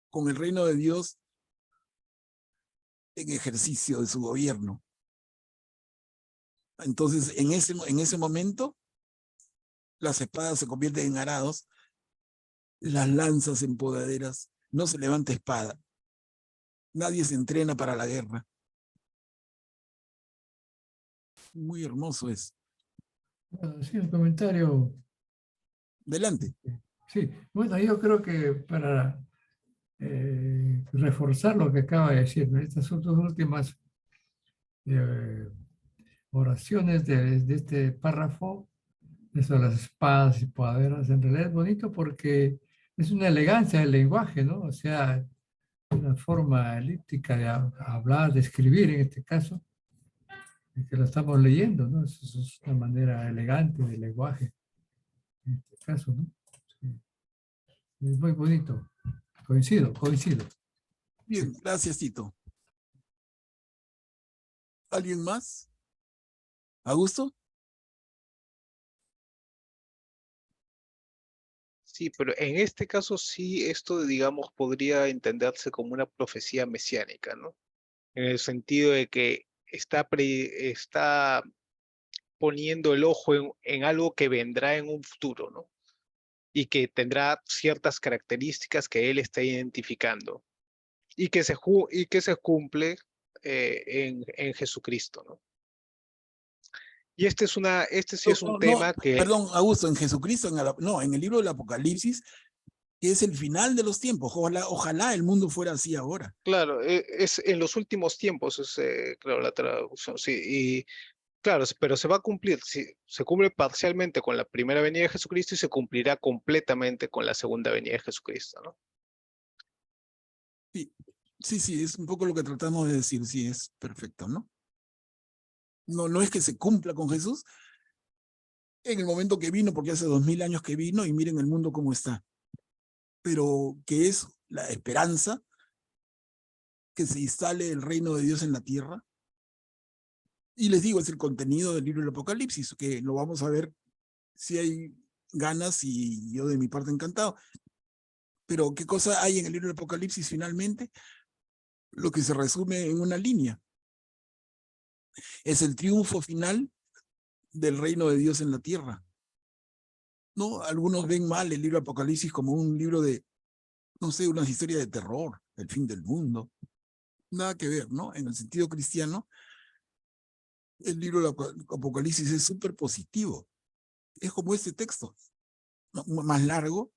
con el reino de Dios en ejercicio de su gobierno. Entonces, en ese momento, las espadas se convierten en arados, las lanzas en podaderas, no se levanta espada. Nadie se entrena para la guerra. Muy hermoso es. Bueno, sí, un comentario. Adelante. Sí, bueno, yo creo que para reforzar lo que acaba de decir, ¿no? Estas son dos últimas oraciones de este párrafo, eso de las espadas y podaderas, en realidad es bonito porque es una elegancia del lenguaje, ¿no? O sea, una forma elíptica de hablar, de escribir en este caso, que lo estamos leyendo, ¿no? Eso es una manera elegante del lenguaje, en este caso, ¿no? Sí. Es muy bonito. Coincido. Bien, gracias, Tito. ¿Alguien más? ¿Augusto? Sí, pero en este caso sí, esto, digamos, podría entenderse como una profecía mesiánica, ¿no? En el sentido de que está poniendo el ojo en algo que vendrá en un futuro, ¿no? Y que tendrá ciertas características que él está identificando y que se cumple en Jesucristo, ¿no? Y este sí es un tema que... Perdón, Augusto, en Jesucristo, en el libro del Apocalipsis, que es el final de los tiempos. Ojalá el mundo fuera así ahora. Claro, es en los últimos tiempos, es claro, la traducción, sí, y claro, pero se va a cumplir, sí, se cumple parcialmente con la primera venida de Jesucristo y se cumplirá completamente con la segunda venida de Jesucristo, ¿no? Sí, es un poco lo que tratamos de decir, sí, es perfecto, ¿no? No es que se cumpla con Jesús en el momento que vino, porque hace 2000 años que vino y miren el mundo cómo está. Pero que es la esperanza que se instale el reino de Dios en la tierra. Y les digo, es el contenido del libro del Apocalipsis, que lo vamos a ver si hay ganas y yo de mi parte encantado. Pero ¿qué cosa hay en el libro del Apocalipsis finalmente? Lo que se resume en una línea. Es el triunfo final del reino de Dios en la tierra. ¿No? Algunos ven mal el libro Apocalipsis como un libro de, no sé, una historia de terror, el fin del mundo. Nada que ver, ¿no? En el sentido cristiano, el libro del Apocalipsis es súper positivo. Es como este texto, ¿no? Más largo,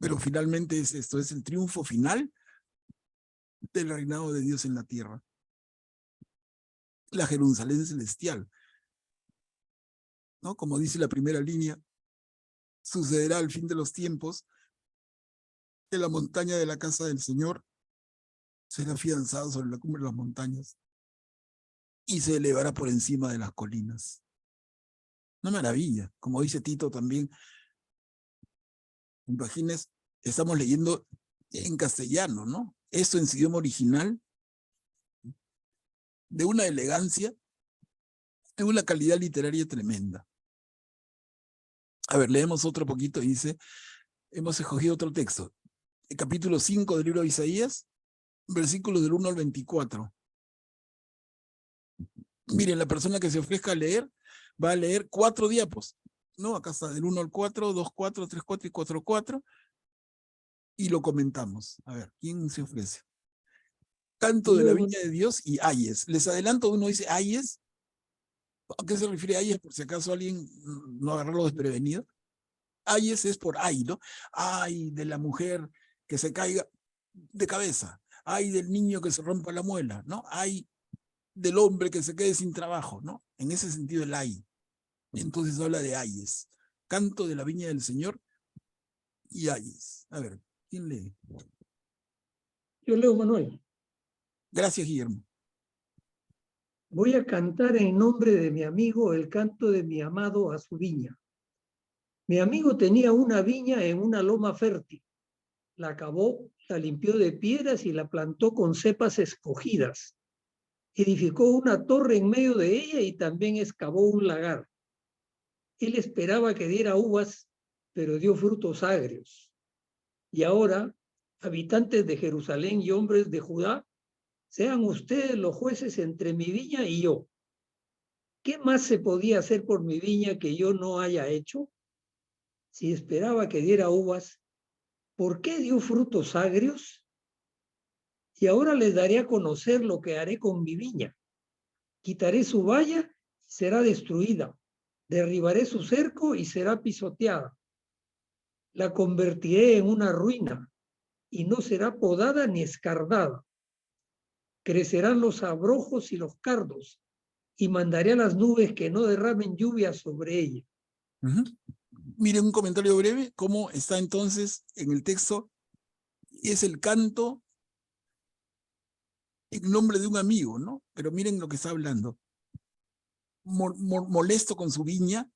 pero finalmente es esto, es el triunfo final del reinado de Dios en la tierra. La Jerusalén celestial, ¿no? Como dice la primera línea, sucederá al fin de los tiempos que la montaña de la casa del Señor será afianzada sobre la cumbre de las montañas y se elevará por encima de las colinas. Una maravilla, como dice Tito también. Imagínense, estamos leyendo en castellano, ¿no? Esto en su idioma original, de una elegancia, de una calidad literaria tremenda. A ver, leemos otro poquito, dice, hemos escogido otro texto. El capítulo 5 del libro de Isaías, versículos del 1 al 24. Miren, la persona que se ofrezca a leer, va a leer 4 diapos, ¿no? Acá está, del 1 al 4, 2, 4, 3, 4 y 4, 4, y lo comentamos. A ver, ¿quién se ofrece? Canto de la Viña de Dios y Ayes. Les adelanto, uno dice Ayes. ¿A qué se refiere Ayes? Por si acaso alguien no agarrarlo desprevenido. Ayes es por ay, ¿no? Ay de la mujer que se caiga de cabeza. Ay del niño que se rompa la muela, ¿no? Ay del hombre que se quede sin trabajo, ¿no? En ese sentido el ay. Entonces habla de ayes. Canto de la Viña del Señor y ayes. A ver, ¿quién lee? Yo leo, Manuel. Gracias, Guillermo. Voy a cantar en nombre de mi amigo el canto de mi amado a su viña. Mi amigo tenía una viña en una loma fértil. La acabó, la limpió de piedras y la plantó con cepas escogidas. Edificó una torre en medio de ella y también excavó un lagar. Él esperaba que diera uvas, pero dio frutos agrios. Y ahora, habitantes de Jerusalén y hombres de Judá, sean ustedes los jueces entre mi viña y yo. ¿Qué más se podía hacer por mi viña que yo no haya hecho? Si esperaba que diera uvas, ¿por qué dio frutos agrios? Y ahora les daré a conocer lo que haré con mi viña. Quitaré su valla y será destruida. Derribaré su cerco y será pisoteada. La convertiré en una ruina y no será podada ni escardada. Crecerán los abrojos y los cardos y mandaré a las nubes que no derramen lluvia sobre ella. Miren un comentario breve, cómo está entonces en el texto. Es el canto en nombre de un amigo, ¿no? Pero miren lo que está hablando. Molesto con su viña,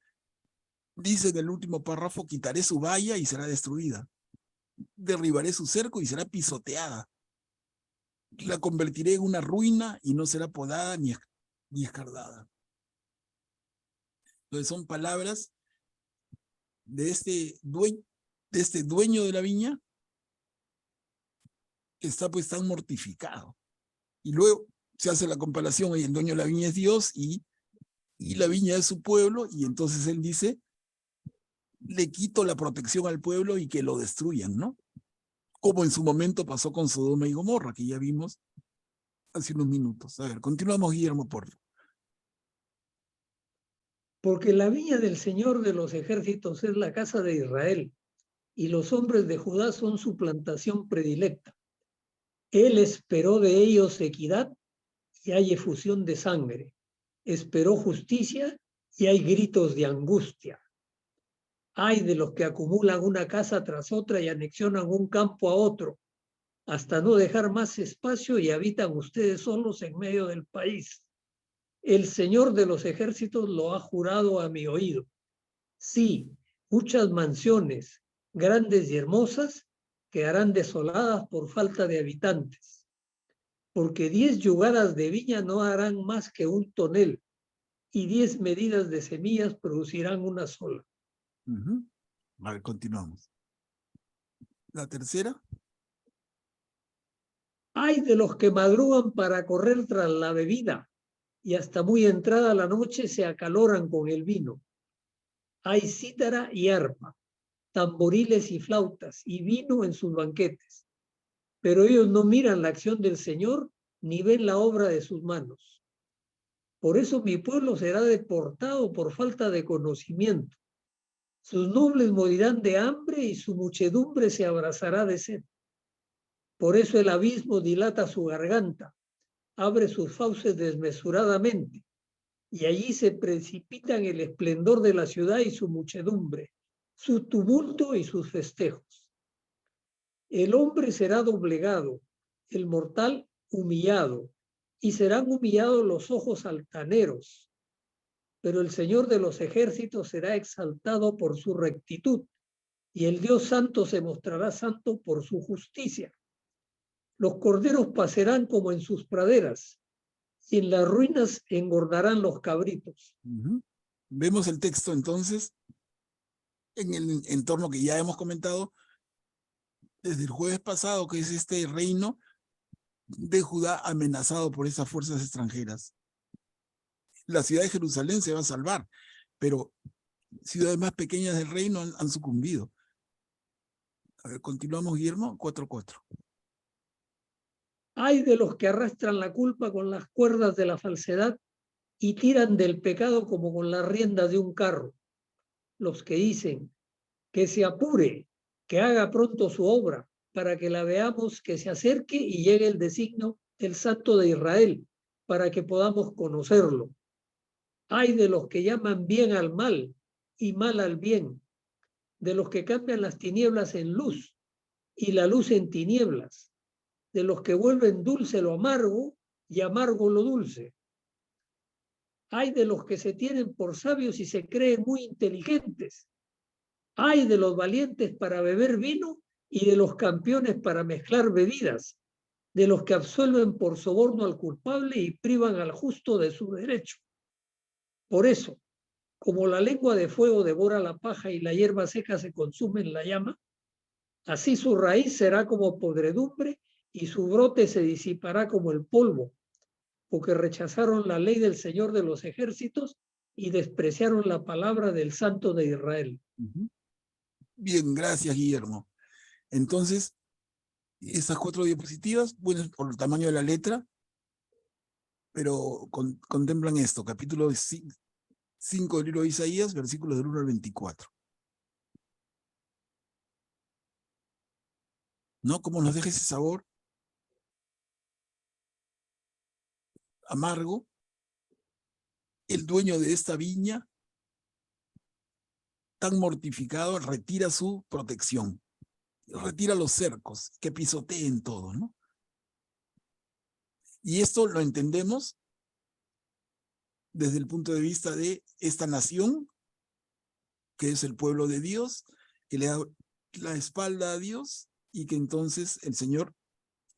dice en el último párrafo, quitaré su valla y será destruida. Derribaré su cerco y será pisoteada. La convertiré en una ruina y no será podada ni escardada. Entonces son palabras de este dueño de la viña que está pues tan mortificado. Y luego se hace la comparación, y el dueño de la viña es Dios y la viña es su pueblo, y entonces él dice, le quito la protección al pueblo y que lo destruyan, ¿no? Como en su momento pasó con Sodoma y Gomorra, que ya vimos hace unos minutos. A ver, continuamos, Guillermo, por favor. Porque la viña del Señor de los ejércitos es la casa de Israel, y los hombres de Judá son su plantación predilecta. Él esperó de ellos equidad y hay efusión de sangre. Esperó justicia y hay gritos de angustia. Hay de los que acumulan una casa tras otra y anexionan un campo a otro, hasta no dejar más espacio y habitan ustedes solos en medio del país. El Señor de los ejércitos lo ha jurado a mi oído. Sí, muchas mansiones, grandes y hermosas, quedarán desoladas por falta de habitantes. Porque 10 yugadas de viña no harán más que un tonel, y 10 medidas de semillas producirán una sola. A ver, continuamos. La tercera. Hay de los que madrugan para correr tras la bebida, y hasta muy entrada la noche se acaloran con el vino. Hay cítara y arpa, tamboriles y flautas, y vino en sus banquetes. Pero ellos no miran la acción del Señor, ni ven la obra de sus manos. Por eso mi pueblo será deportado por falta de conocimiento. Sus nobles morirán de hambre y su muchedumbre se abrazará de sed. Por eso el abismo dilata su garganta, abre sus fauces desmesuradamente, y allí se precipitan el esplendor de la ciudad y su muchedumbre, su tumulto y sus festejos. El hombre será doblegado, el mortal humillado, y serán humillados los ojos altaneros. Pero el Señor de los ejércitos será exaltado por su rectitud, y el Dios santo se mostrará santo por su justicia. Los corderos pasarán como en sus praderas, y en las ruinas engordarán los cabritos. Vemos el texto entonces en el entorno que ya hemos comentado desde el jueves pasado, que es este reino de Judá amenazado por esas fuerzas extranjeras. La ciudad de Jerusalén se va a salvar, pero ciudades más pequeñas del reino han sucumbido. A ver, continuamos, Guillermo, 4:4. Hay de los que arrastran la culpa con las cuerdas de la falsedad y tiran del pecado como con las riendas de un carro. Los que dicen que se apure, que haga pronto su obra, para que la veamos, que se acerque y llegue el designio del Santo de Israel, para que podamos conocerlo. Hay de los que llaman bien al mal y mal al bien, de los que cambian las tinieblas en luz y la luz en tinieblas, de los que vuelven dulce lo amargo y amargo lo dulce. Hay de los que se tienen por sabios y se creen muy inteligentes. Hay de los valientes para beber vino y de los campeones para mezclar bebidas, de los que absuelven por soborno al culpable y privan al justo de su derecho. Por eso, como la lengua de fuego devora la paja y la hierba seca se consume en la llama, así su raíz será como podredumbre y su brote se disipará como el polvo, porque rechazaron la ley del Señor de los ejércitos y despreciaron la palabra del Santo de Israel. Bien, gracias, Guillermo. Entonces, esas 4 diapositivas, bueno, por el tamaño de la letra, pero contemplan esto, capítulo 5 del libro de Isaías, versículos del 1 al 24. ¿No? ¿Cómo nos deja ese sabor amargo? El dueño de esta viña, tan mortificado, retira su protección, retira los cercos, que pisoteen todo, ¿no? Y esto lo entendemos desde el punto de vista de esta nación, que es el pueblo de Dios, que le da la espalda a Dios y que entonces el Señor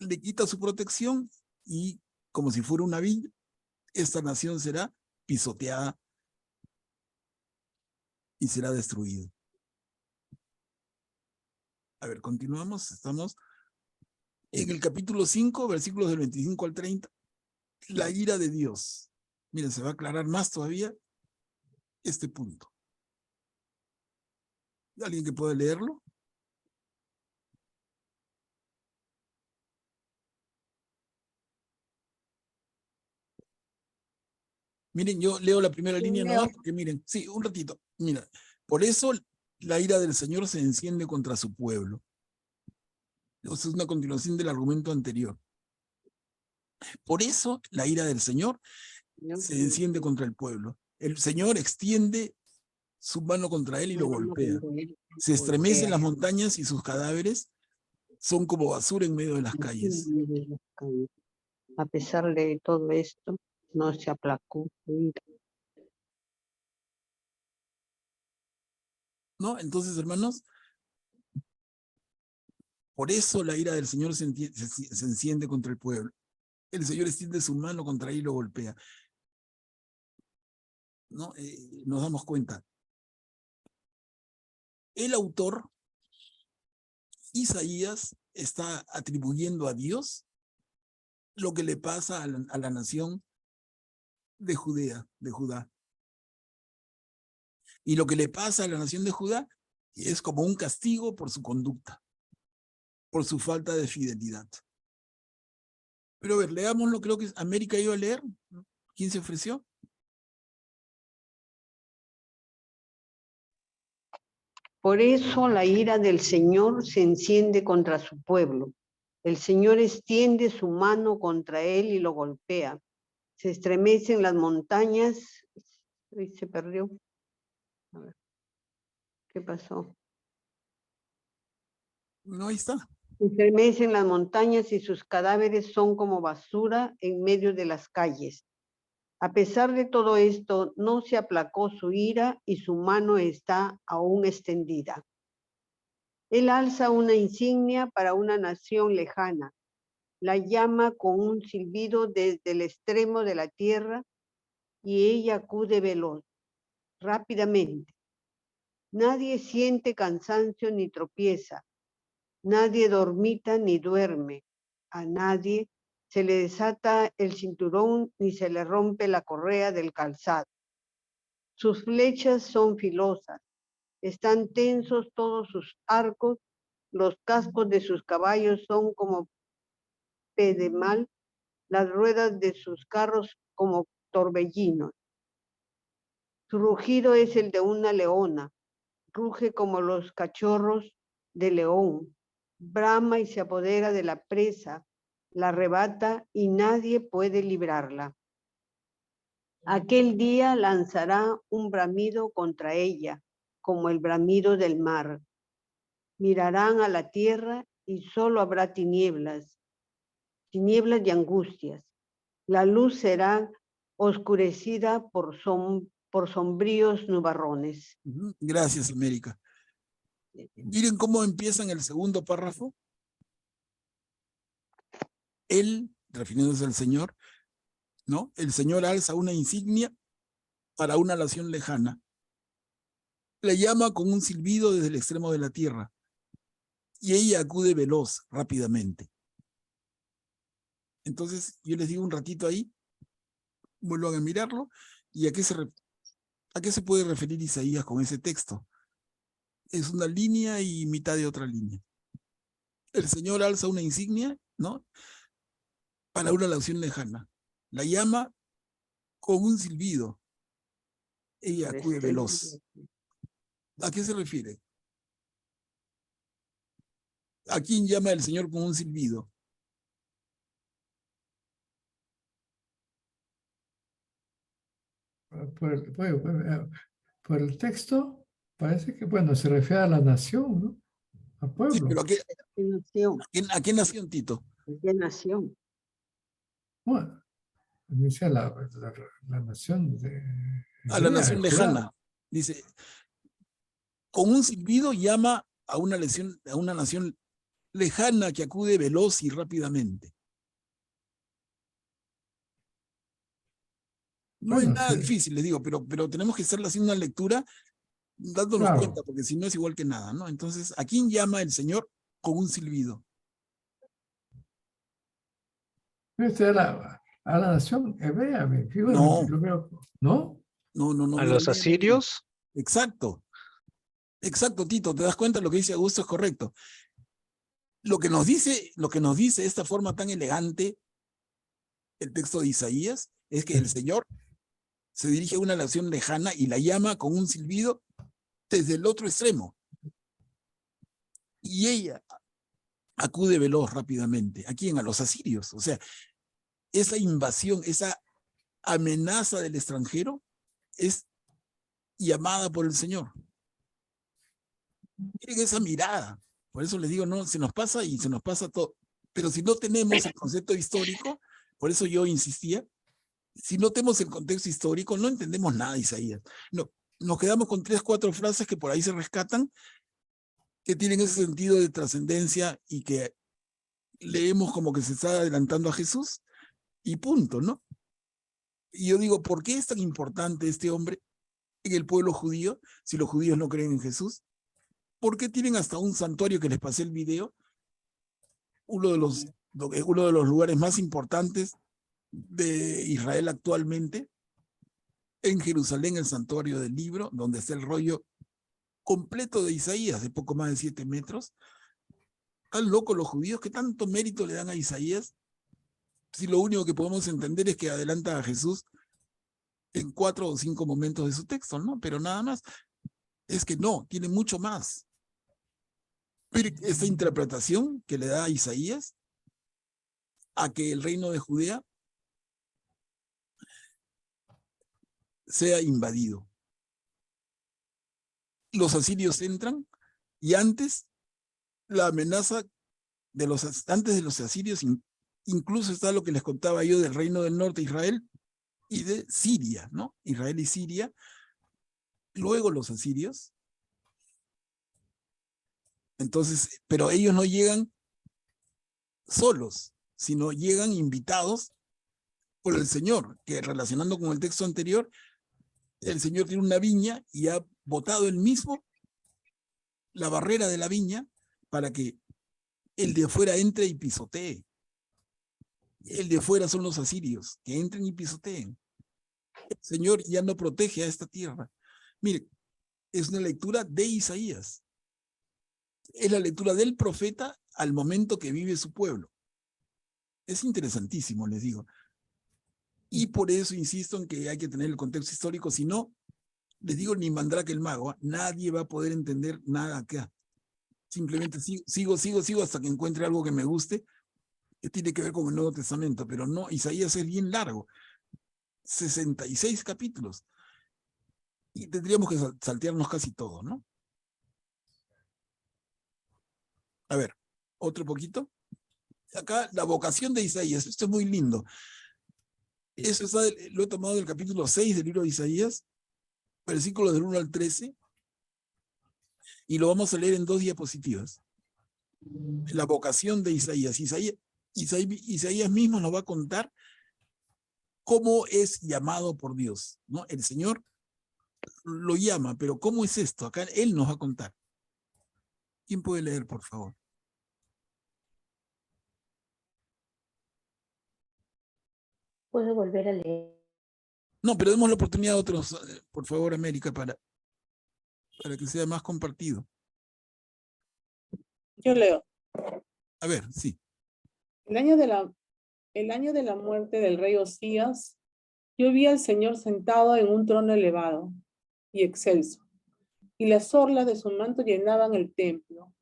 le quita su protección y, como si fuera una viña, esta nación será pisoteada y será destruida. A ver, continuamos. Estamos en el capítulo 5, versículos del 25 al 30. La ira de Dios. Miren, se va a aclarar más todavía este punto. ¿Alguien que pueda leerlo? Miren, yo leo la primera línea nomás, porque miren, sí, un ratito. Mira, por eso la ira del Señor se enciende contra su pueblo. Eso es una continuación del argumento anterior. Por eso la ira del Señor se enciende contra el pueblo. El Señor extiende su mano contra él y lo golpea. Se estremecen las montañas y sus cadáveres son como basura en medio de las calles. A pesar de todo esto, no se aplacó. ¿No? Entonces, hermanos, por eso la ira del Señor se enciende contra el pueblo. El Señor extiende su mano contra él y lo golpea. ¿No? Nos damos cuenta. El autor, Isaías, está atribuyendo a Dios lo que le pasa a la nación de Judá. Y lo que le pasa a la nación de Judá es como un castigo por su conducta, por su falta de fidelidad. Pero a ver, leámoslo, creo que América iba a leer. ¿Quién se ofreció? Por eso la ira del Señor se enciende contra su pueblo. El Señor extiende su mano contra él y lo golpea. Se estremecen las montañas. Uy, se perdió. A ver, ¿qué pasó? No, ahí está. Se estremecen las montañas y sus cadáveres son como basura en medio de las calles. A pesar de todo esto, no se aplacó su ira y su mano está aún extendida. Él alza una insignia para una nación lejana, la llama con un silbido desde el extremo de la tierra y ella acude veloz, rápidamente. Nadie siente cansancio ni tropieza, nadie dormita ni duerme, a nadie se le desata el cinturón ni se le rompe la correa del calzado. Sus flechas son filosas, están tensos todos sus arcos, los cascos de sus caballos son como pedemal, las ruedas de sus carros como torbellinos. Su rugido es el de una leona, ruge como los cachorros de león, brama y se apodera de la presa, la arrebata y nadie puede librarla. Aquel día lanzará un bramido contra ella, como el bramido del mar. Mirarán a la tierra y solo habrá tinieblas, tinieblas y angustias. La luz será oscurecida por sombríos nubarrones. Gracias, América. Miren cómo empieza en el segundo párrafo. Él, refiriéndose al Señor, ¿no? El Señor alza una insignia para una nación lejana. Le llama con un silbido desde el extremo de la tierra. Y ella acude veloz, rápidamente. Entonces, yo les digo un ratito ahí, vuelvan a mirarlo, y a qué se puede referir Isaías con ese texto. Es una línea y mitad de otra línea. El Señor alza una insignia, ¿no? Para una nación lejana. La llama con un silbido. Ella acude veloz. ¿A qué se refiere? ¿A quién llama el Señor con un silbido? Por el texto, parece que, bueno, se refiere a la nación, ¿no? Al pueblo. Sí, pero ¿a qué nación, Tito? ¿Qué nación? Bueno, dice la nación a la nación lejana. Dice, con un silbido llama a una nación lejana que acude veloz y rápidamente. No es nada difícil, les digo, pero tenemos que estar haciendo una lectura dándonos cuenta, porque si no es igual que nada, ¿no? Entonces, ¿a quién llama el Señor con un silbido? A la nación hebrea, no. ¿No? No. ¿A los asirios? Exacto. Exacto, Tito, ¿te das cuenta? Lo que dice Augusto es correcto. Lo que nos dice de esta forma tan elegante el texto de Isaías es que el Señor se dirige a una nación lejana y la llama con un silbido desde el otro extremo. Y ella acude veloz rápidamente. ¿A quién? A los asirios. O sea, esa invasión, esa amenaza del extranjero es llamada por el Señor. Miren esa mirada. Por eso les digo, no, se nos pasa y se nos pasa todo. Pero si no tenemos el concepto histórico, por eso yo insistía, si no tenemos el contexto histórico, no entendemos nada de Isaías. No, nos quedamos con 3, 4 frases que por ahí se rescatan, que tienen ese sentido de trascendencia y que leemos como que se está adelantando a Jesús, y punto, ¿no? Y yo digo, ¿por qué es tan importante este hombre en el pueblo judío, si los judíos no creen en Jesús? ¿Por qué tienen hasta un santuario que les pasé el video? Uno de los lugares más importantes de Israel actualmente, en Jerusalén, el santuario del libro, donde está el rollo completo de Isaías, de poco más de 7 metros. Están locos los judíos, que tanto mérito le dan a Isaías, si lo único que podemos entender es que adelanta a Jesús en 4 o 5 momentos de su texto, ¿no? Pero nada más. Es que no, tiene mucho más. Pero esta interpretación que le da a Isaías a que el reino de Judea sea invadido. Los asirios entran y antes la amenaza antes de los asirios incluso está lo que les contaba yo del reino del norte, Israel, y de Siria, ¿no? Israel y Siria. Luego los asirios. Entonces, pero ellos no llegan solos, sino llegan invitados por el Señor, que relacionando con el texto anterior, el Señor tiene una viña y ha botado él mismo la barrera de la viña para que el de afuera entre y pisotee. El de fuera son los asirios, que entren y pisoteen. El Señor ya no protege a esta tierra. Mire, es una lectura de Isaías. Es la lectura del profeta al momento que vive su pueblo. Es interesantísimo, les digo. Y por eso insisto en que hay que tener el contexto histórico, si no, les digo, ni Mandrake el mago, nadie va a poder entender nada acá. Simplemente sigo hasta que encuentre algo que me guste, que tiene que ver con el Nuevo Testamento, pero no, Isaías es bien largo, 66 capítulos, y tendríamos que saltearnos casi todo, ¿no? A ver, otro poquito. Acá, la vocación de Isaías, esto es muy lindo. Eso lo he tomado del capítulo 6 del libro de Isaías, versículos del 1 al 13, y lo vamos a leer en 2 diapositivas. La vocación de Isaías. Isaías mismo nos va a contar cómo es llamado por Dios, ¿no? El Señor lo llama, pero ¿cómo es esto? Acá Él nos va a contar. ¿Quién puede leer, por favor? ¿Puedo volver a leer? No, pero demos la oportunidad a otros, por favor, América, para que sea más compartido. Yo leo. A ver, sí. El año de la muerte del rey Osías, yo vi al Señor sentado en un trono elevado y excelso, y las orlas de su manto llenaban el templo.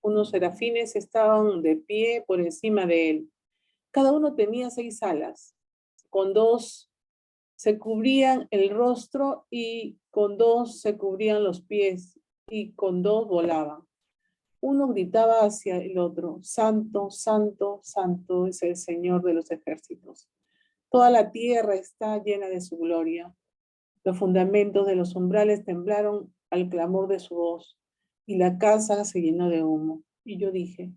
Unos serafines estaban de pie por encima de él. Cada uno tenía 6 alas. Con 2 se cubrían el rostro y con 2 se cubrían los pies y con 2 volaban. Uno gritaba hacia el otro: Santo, santo, santo es el Señor de los ejércitos. Toda la tierra está llena de su gloria. Los fundamentos de los umbrales temblaron al clamor de su voz, y la casa se llenó de humo. Y yo dije: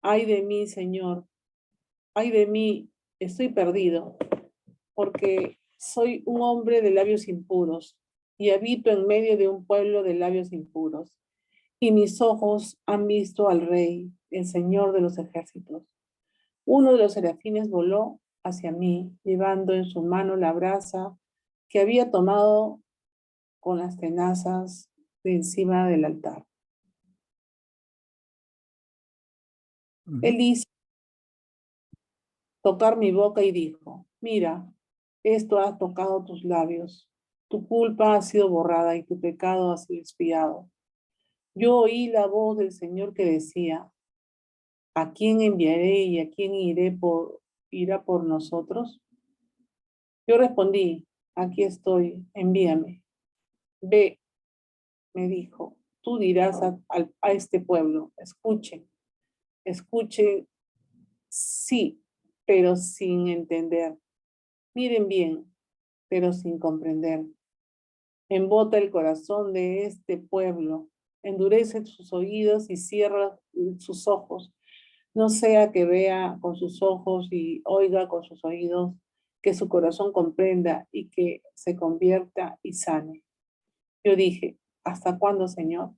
ay de mí, Señor, ay de mí, estoy perdido, porque soy un hombre de labios impuros, y habito en medio de un pueblo de labios impuros. Y mis ojos han visto al Rey, el Señor de los ejércitos. Uno de los serafines voló hacia mí, llevando en su mano la brasa que había tomado con las tenazas de encima del altar. Él hizo tocar mi boca y dijo: mira, esto ha tocado tus labios. Tu culpa ha sido borrada y tu pecado ha sido expiado. Yo oí la voz del Señor que decía: ¿a quién enviaré y a quién irá por nosotros? Yo respondí: aquí estoy, envíame. Ve, me dijo, tú dirás a este pueblo: escuchen, sí, pero sin entender. Miren bien, pero sin comprender. Embota el corazón de este pueblo, endurece sus oídos y cierra sus ojos. No sea que vea con sus ojos y oiga con sus oídos, que su corazón comprenda y que se convierta y sane. Yo dije: ¿hasta cuándo, Señor?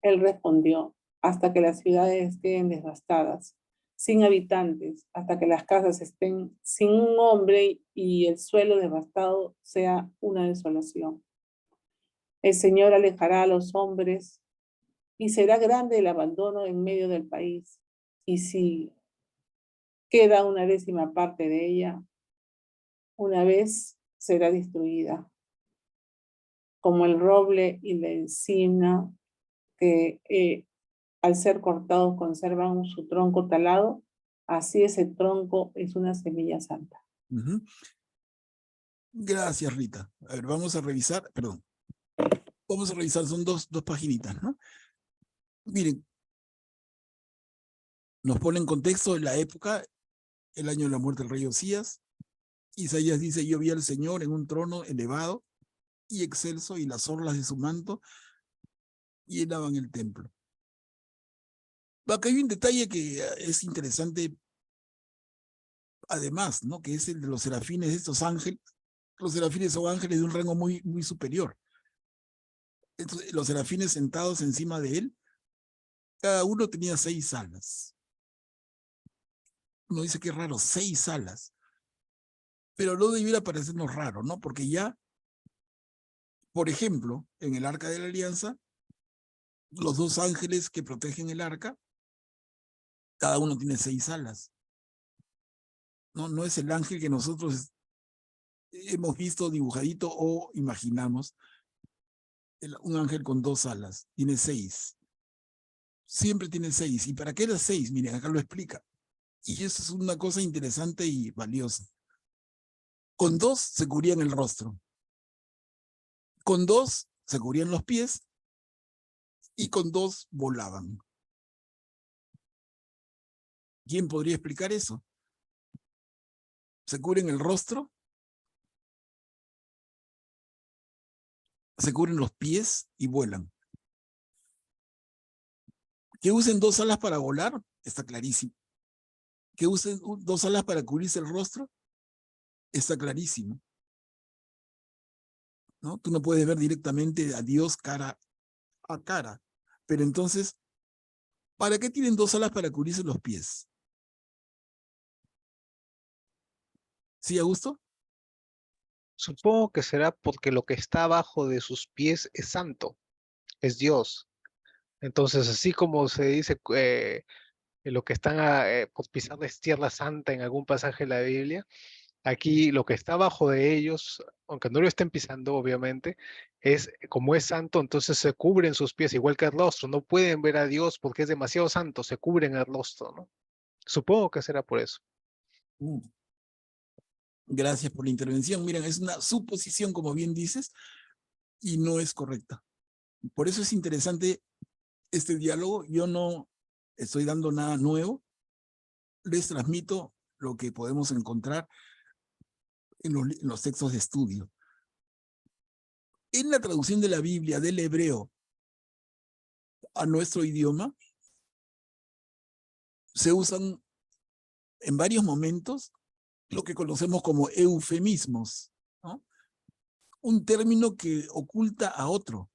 Él respondió: hasta que las ciudades queden devastadas, sin habitantes, hasta que las casas estén sin un hombre y el suelo devastado sea una desolación. El Señor alejará a los hombres y será grande el abandono en medio del país. Y si queda una 10ª parte de ella, una vez será destruida, como el roble y la encina que al ser cortados conservan su tronco talado, así ese tronco es una semilla santa. Gracias, Rita. A ver, vamos a revisar, son dos paginitas, ¿no? Miren, nos pone en contexto la época, el año de la muerte del rey Osías. Isaías dice: yo vi al Señor en un trono elevado y excelso, y las orlas de su manto llenaban el templo. Acá hay un detalle que es interesante, además, ¿no? Que es el de los serafines, de estos ángeles. Los serafines son ángeles de un rango muy, muy superior. Entonces, los serafines sentados encima de él, cada uno tenía 6 alas. Uno dice que es raro, 6 alas. Pero no debiera parecernos raro, ¿no? Porque ya, por ejemplo, en el Arca de la Alianza, los 2 ángeles que protegen el arca, cada uno tiene 6 alas. No, no es el ángel que nosotros hemos visto dibujadito o imaginamos. Un ángel con 2 alas, tiene 6. Siempre tiene 6. ¿Y para qué era 6? Miren, acá lo explica. Y eso es una cosa interesante y valiosa. Con 2 se cubrían el rostro. Con 2 se cubrían los pies. Y con 2 volaban. ¿Quién podría explicar eso? Se cubren el rostro, se cubren los pies y vuelan. Que usen 2 alas para volar, está clarísimo. Que usen 2 alas para cubrirse el rostro, está clarísimo. ¿No? Tú no puedes ver directamente a Dios cara a cara. Pero entonces, ¿para qué tienen 2 alas para cubrirse los pies? ¿Sí, Augusto? Supongo que será porque lo que está abajo de sus pies es santo, es Dios. Entonces, así como se dice lo que están por pisar es tierra santa en algún pasaje de la Biblia, aquí lo que está abajo de ellos, aunque no lo estén pisando, obviamente, es como es santo, entonces se cubren sus pies, igual que el rostro. No pueden ver a Dios porque es demasiado santo, se cubren el rostro, ¿no? Supongo que será por eso. Gracias por la intervención. Miren, es una suposición, como bien dices, y no es correcta. Por eso es interesante este diálogo. Yo no estoy dando nada nuevo. Les transmito lo que podemos encontrar en los textos de estudio. En la traducción de la Biblia del hebreo a nuestro idioma, se usan en varios momentos lo que conocemos como eufemismos, ¿no? Un término que oculta a otro.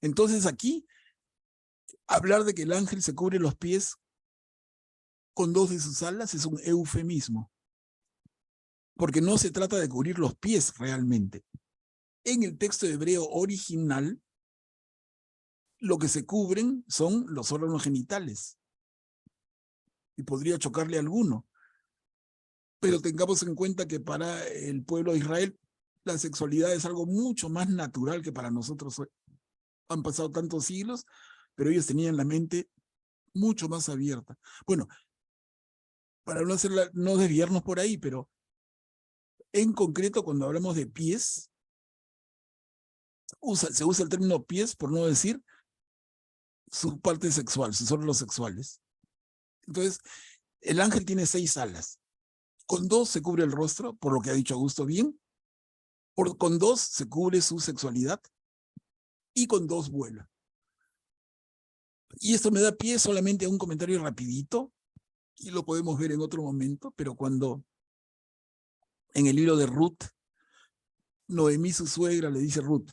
Entonces aquí, hablar de que el ángel se cubre los pies con 2 de sus alas es un eufemismo, porque no se trata de cubrir los pies realmente. En el texto hebreo original, lo que se cubren son los órganos genitales. Y podría chocarle a alguno. Pero tengamos en cuenta que para el pueblo de Israel, la sexualidad es algo mucho más natural que para nosotros hoy. Han pasado tantos siglos, pero ellos tenían la mente mucho más abierta. Bueno, para no desviarnos por ahí, pero en concreto, cuando hablamos de pies, se usa el término pies por no decir su parte sexual, sus órganos sexuales. Entonces, el ángel tiene 6 alas. Con 2 se cubre el rostro, por lo que ha dicho Augusto bien. Con 2 se cubre su sexualidad. Y con 2 vuela. Y esto me da pie solamente a un comentario rapidito, y lo podemos ver en otro momento, pero cuando en el libro de Ruth, Noemí, su suegra, le dice Ruth,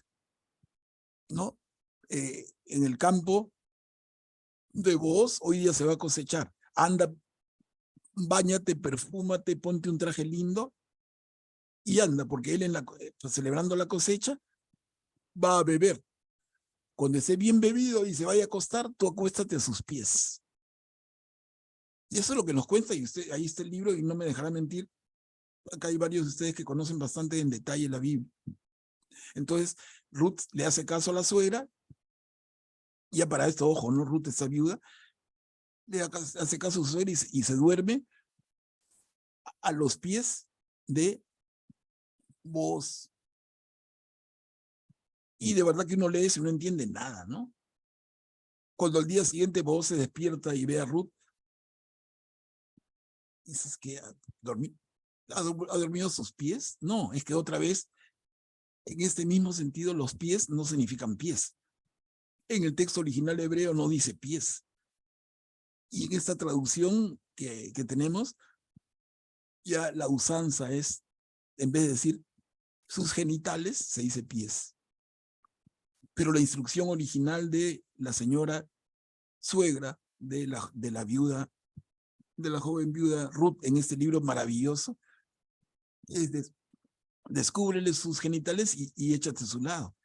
¿no? En el campo de Booz hoy día se va a cosechar. Anda, báñate, perfúmate, ponte un traje lindo y anda, porque él celebrando la cosecha va a beber. Cuando esté bien bebido y se vaya a acostar, tú acuéstate a sus pies. Y eso es lo que nos cuenta, y ahí está el libro, y no me dejará mentir. Acá hay varios de ustedes que conocen bastante en detalle la Biblia. Entonces, Ruth le hace caso a la suegra. Ya para esto, ojo, ¿no? Ruth está viuda. Le hace caso a su suegra y se duerme a los pies de Booz. Y de verdad que uno lee eso y no entiende nada, ¿no? Cuando al día siguiente Booz se despierta y ve a Ruth, dices que ha dormido a sus pies. No, es que otra vez, en este mismo sentido, los pies no significan pies. En el texto original hebreo no dice pies. Y en esta traducción que tenemos, ya la usanza es, en vez de decir sus genitales, se dice pies. Pero la instrucción original de la señora suegra de la viuda de la joven viuda Ruth en este libro maravilloso es descúbrele sus genitales y échate a su lado.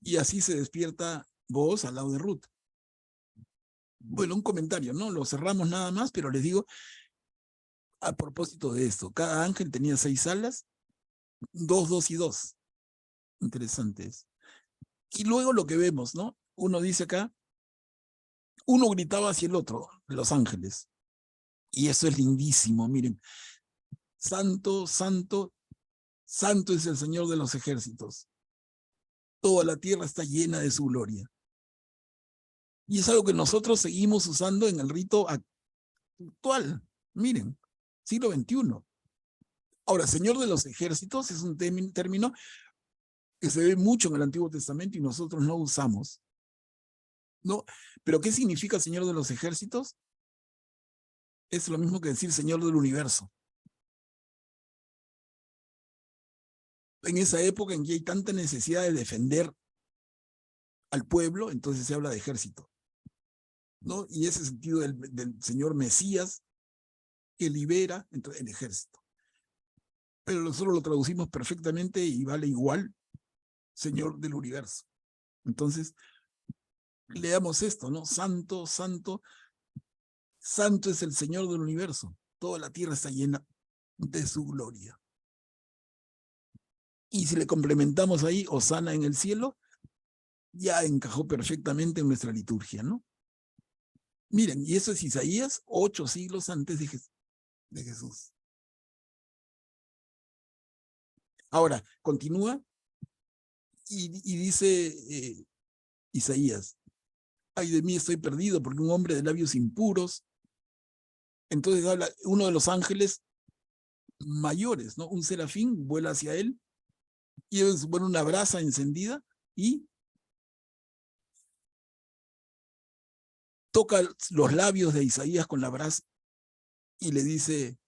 Y así se despierta Booz al lado de Ruth. Bueno, un comentario, ¿no? Lo cerramos nada más, pero les digo, a propósito de esto, cada ángel tenía 6 alas, 2, 2 y 2. Interesantes. Y luego lo que vemos, ¿no? Uno dice acá, uno gritaba hacia el otro, los ángeles. Y eso es lindísimo, miren. Santo, santo, santo es el Señor de los ejércitos. Toda la tierra está llena de su gloria. Y es algo que nosotros seguimos usando en el rito actual. Miren, siglo XXI. Ahora, Señor de los ejércitos es un término que se ve mucho en el Antiguo Testamento y nosotros no usamos. ¿No? ¿Pero qué significa Señor de los ejércitos? Es lo mismo que decir Señor del universo. En esa época en que hay tanta necesidad de defender al pueblo, entonces se habla de ejército, ¿no? Y ese sentido del Señor Mesías que libera el ejército. Pero nosotros lo traducimos perfectamente y vale igual Señor del universo. Entonces, leamos esto, ¿no? Santo, santo, santo es el Señor del universo. Toda la tierra está llena de su gloria. Y si le complementamos ahí, Hosana en el cielo, ya encajó perfectamente en nuestra liturgia, ¿no? Miren, y eso es Isaías 8 siglos antes de Jesús. Ahora, continúa y dice Isaías, ay de mí estoy perdido porque un hombre de labios impuros. Entonces habla uno de los ángeles mayores, ¿no? Un serafín vuela hacia él y pone una brasa encendida y toca los labios de Isaías con la brasa y le dice,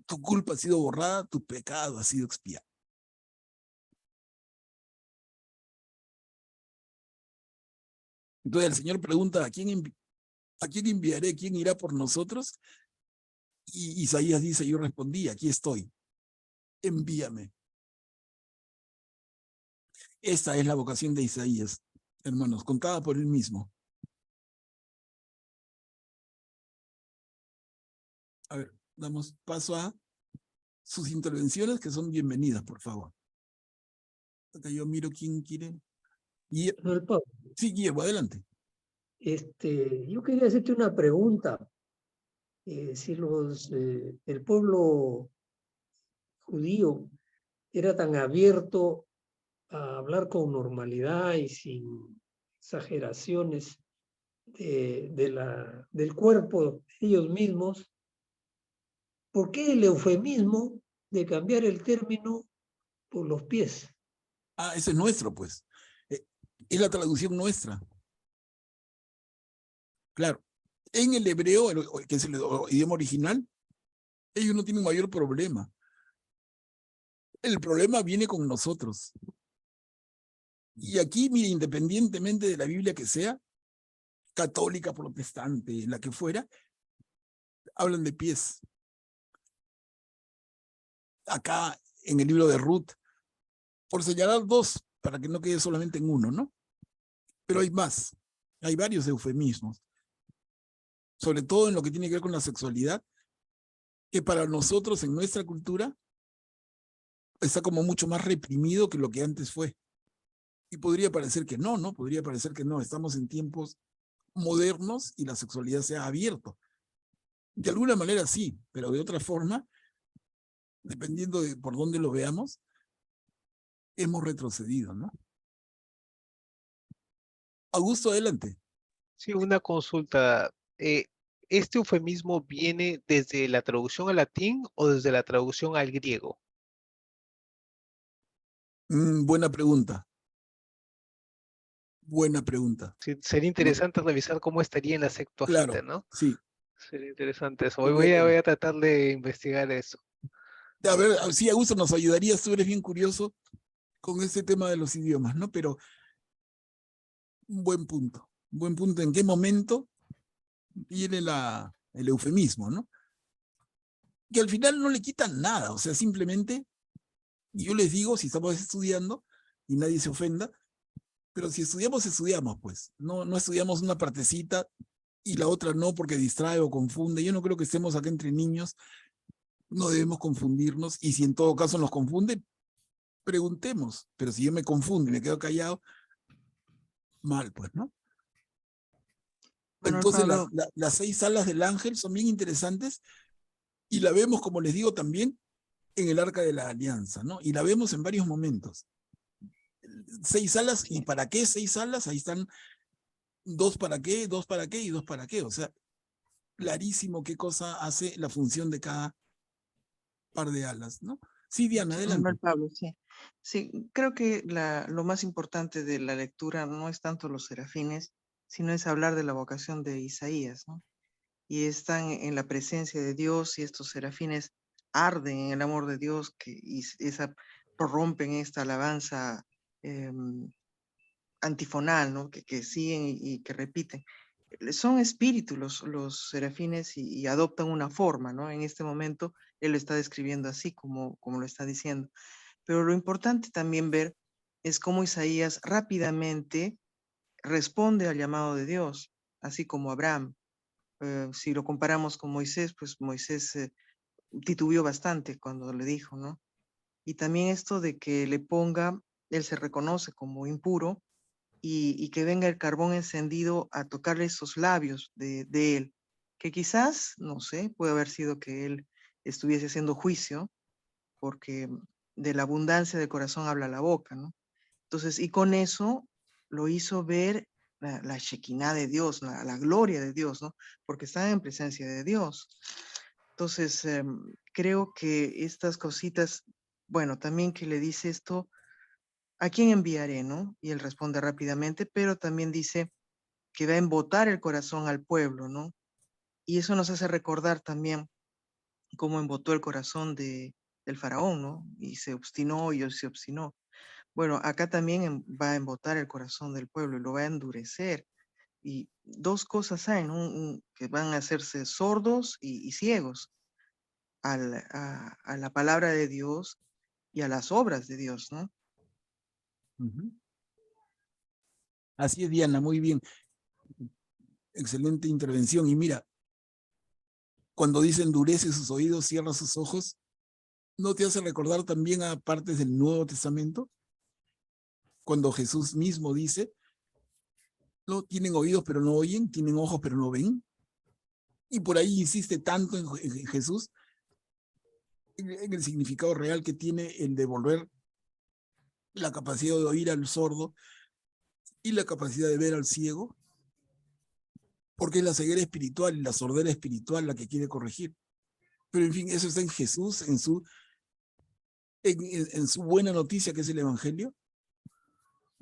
tu culpa ha sido borrada, tu pecado ha sido expiado. Entonces el Señor pregunta, ¿a quién enviaré? ¿Quién irá por nosotros? Y Isaías dice, yo respondí, aquí estoy, envíame. Esta es la vocación de Isaías, hermanos, contada por él mismo. A ver, damos paso a sus intervenciones, que son bienvenidas, por favor. Acá yo miro quién quiere. Sí, Guillermo, adelante. Yo quería hacerte una pregunta. Si el pueblo judío era tan abierto a hablar con normalidad y sin exageraciones del cuerpo de ellos mismos, ¿por qué el eufemismo de cambiar el término por los pies? Ah, ese es nuestro, pues. Es la traducción nuestra. Claro. En el hebreo, que es el idioma original, ellos no tienen mayor problema. El problema viene con nosotros. Y aquí, mire, independientemente de la Biblia que sea, católica, protestante, la que fuera, hablan de pies. Acá, en el libro de Ruth, por señalar 2, para que no quede solamente en uno, ¿no? Pero hay más, hay varios eufemismos, sobre todo en lo que tiene que ver con la sexualidad, que para nosotros, en nuestra cultura, está como mucho más reprimido que lo que antes fue. Y podría parecer que no, ¿no? Podría parecer que no, estamos en tiempos modernos y la sexualidad se ha abierto. De alguna manera sí, pero de otra forma, dependiendo de por dónde lo veamos, hemos retrocedido, ¿no? Augusto, adelante. Sí, una consulta. ¿Este eufemismo viene desde la traducción al latín o desde la traducción al griego? Buena pregunta. Buena pregunta. Sí, sería interesante revisar cómo estaría en la Septuaginta, Claro, ¿no? sí. Sería interesante eso. Voy a tratar de investigar eso. A ver, sí, Augusto, nos ayudarías, tú eres bien curioso con este tema de los idiomas, ¿no? Pero un buen punto. ¿En qué momento viene el eufemismo, ¿no? Que al final no le quitan nada, o sea, simplemente, yo les digo, si estamos estudiando, y nadie se ofenda, pero si estudiamos, estudiamos, pues. No estudiamos una partecita y la otra no porque distrae o confunde. Yo no creo que estemos acá entre niños, no debemos confundirnos, y si en todo caso nos confunde, preguntemos. Pero si yo me confundo y me quedo callado, mal, pues, ¿no? Bueno, Entonces, Pablo, las 6 alas del ángel son bien interesantes, y la vemos, como les digo, también en el Arca de la Alianza, ¿no? Y la vemos en varios momentos. 6 alas, ¿y para qué 6 alas? Ahí están 2 para qué, 2 para qué y 2 para qué. O sea, clarísimo qué cosa hace la función de cada par de alas, ¿no? Sí, Diana, adelante. Manuel Pablo, sí. Sí, creo que lo más importante de la lectura no es tanto los serafines, sino es hablar de la vocación de Isaías, ¿no? Y están en la presencia de Dios y estos serafines arden en el amor de Dios prorrompen esta alabanza antifonal, ¿no? Que siguen y que repiten. Son espíritus los serafines y adoptan una forma, ¿no? En este momento él lo está describiendo así como lo está diciendo. Pero lo importante también ver es cómo Isaías rápidamente responde al llamado de Dios, así como Abraham. Si lo comparamos con Moisés, pues Moisés titubeó bastante cuando le dijo, ¿no? Y también esto de que le ponga, él se reconoce como impuro y que venga el carbón encendido a tocarle esos labios de él, que quizás, no sé, puede haber sido que él estuviese haciendo juicio, porque de la abundancia del corazón habla la boca, ¿no? Entonces, y con eso lo hizo ver la Shekinah de Dios, la gloria de Dios, ¿no? Porque están en presencia de Dios. Entonces, creo que estas cositas, bueno, también que le dice esto, ¿a quién enviaré, no? Y él responde rápidamente, pero también dice que va a embotar el corazón al pueblo, ¿no? Y eso nos hace recordar también cómo embotó el corazón del faraón, ¿no? Y se obstinó y se obstinó. Bueno, acá también va a embotar el corazón del pueblo y lo va a endurecer. Y dos cosas hay, ¿no? Que van a hacerse sordos y ciegos a la palabra de Dios y a las obras de Dios, ¿no? Así es, Diana, muy bien. Excelente intervención. Y mira, cuando dice endurece sus oídos, cierra sus ojos, ¿no te hace recordar también a partes del Nuevo Testamento? Cuando Jesús mismo dice, no tienen oídos pero no oyen, tienen ojos pero no ven. Y por ahí insiste tanto en Jesús, en el significado real que tiene el devolver la capacidad de oír al sordo y la capacidad de ver al ciego, porque es la ceguera espiritual y la sordera espiritual la que quiere corregir. Pero en fin, eso está en Jesús, en su buena noticia que es el Evangelio,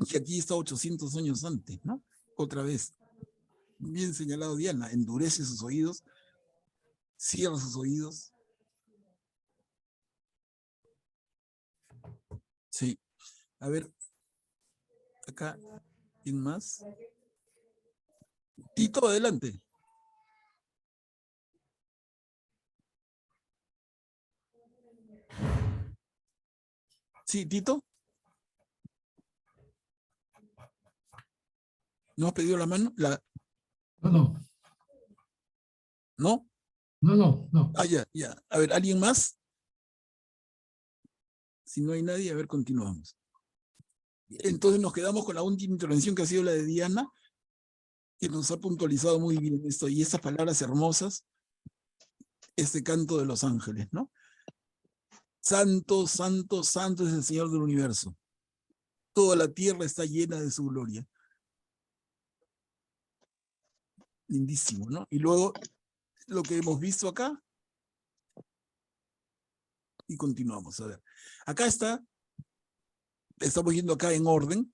que aquí está 800 años antes, ¿no? Otra vez, bien señalado Diana, endurece sus oídos, cierra sus oídos. Sí, a ver, acá, ¿quién más? Tito, adelante. Sí, Tito. ¿No has pedido la mano? No. ¿No? No. Ah, ya. A ver, ¿alguien más? Si no hay nadie, a ver, continuamos. Entonces nos quedamos con la última intervención que ha sido la de Diana, que nos ha puntualizado muy bien esto, y estas palabras hermosas, este canto de los ángeles, ¿no? Santo, santo, santo es el Señor del universo. Toda la tierra está llena de su gloria. Lindísimo, ¿no? Y luego lo que hemos visto acá, y continuamos. A ver, acá está, estamos yendo acá en orden,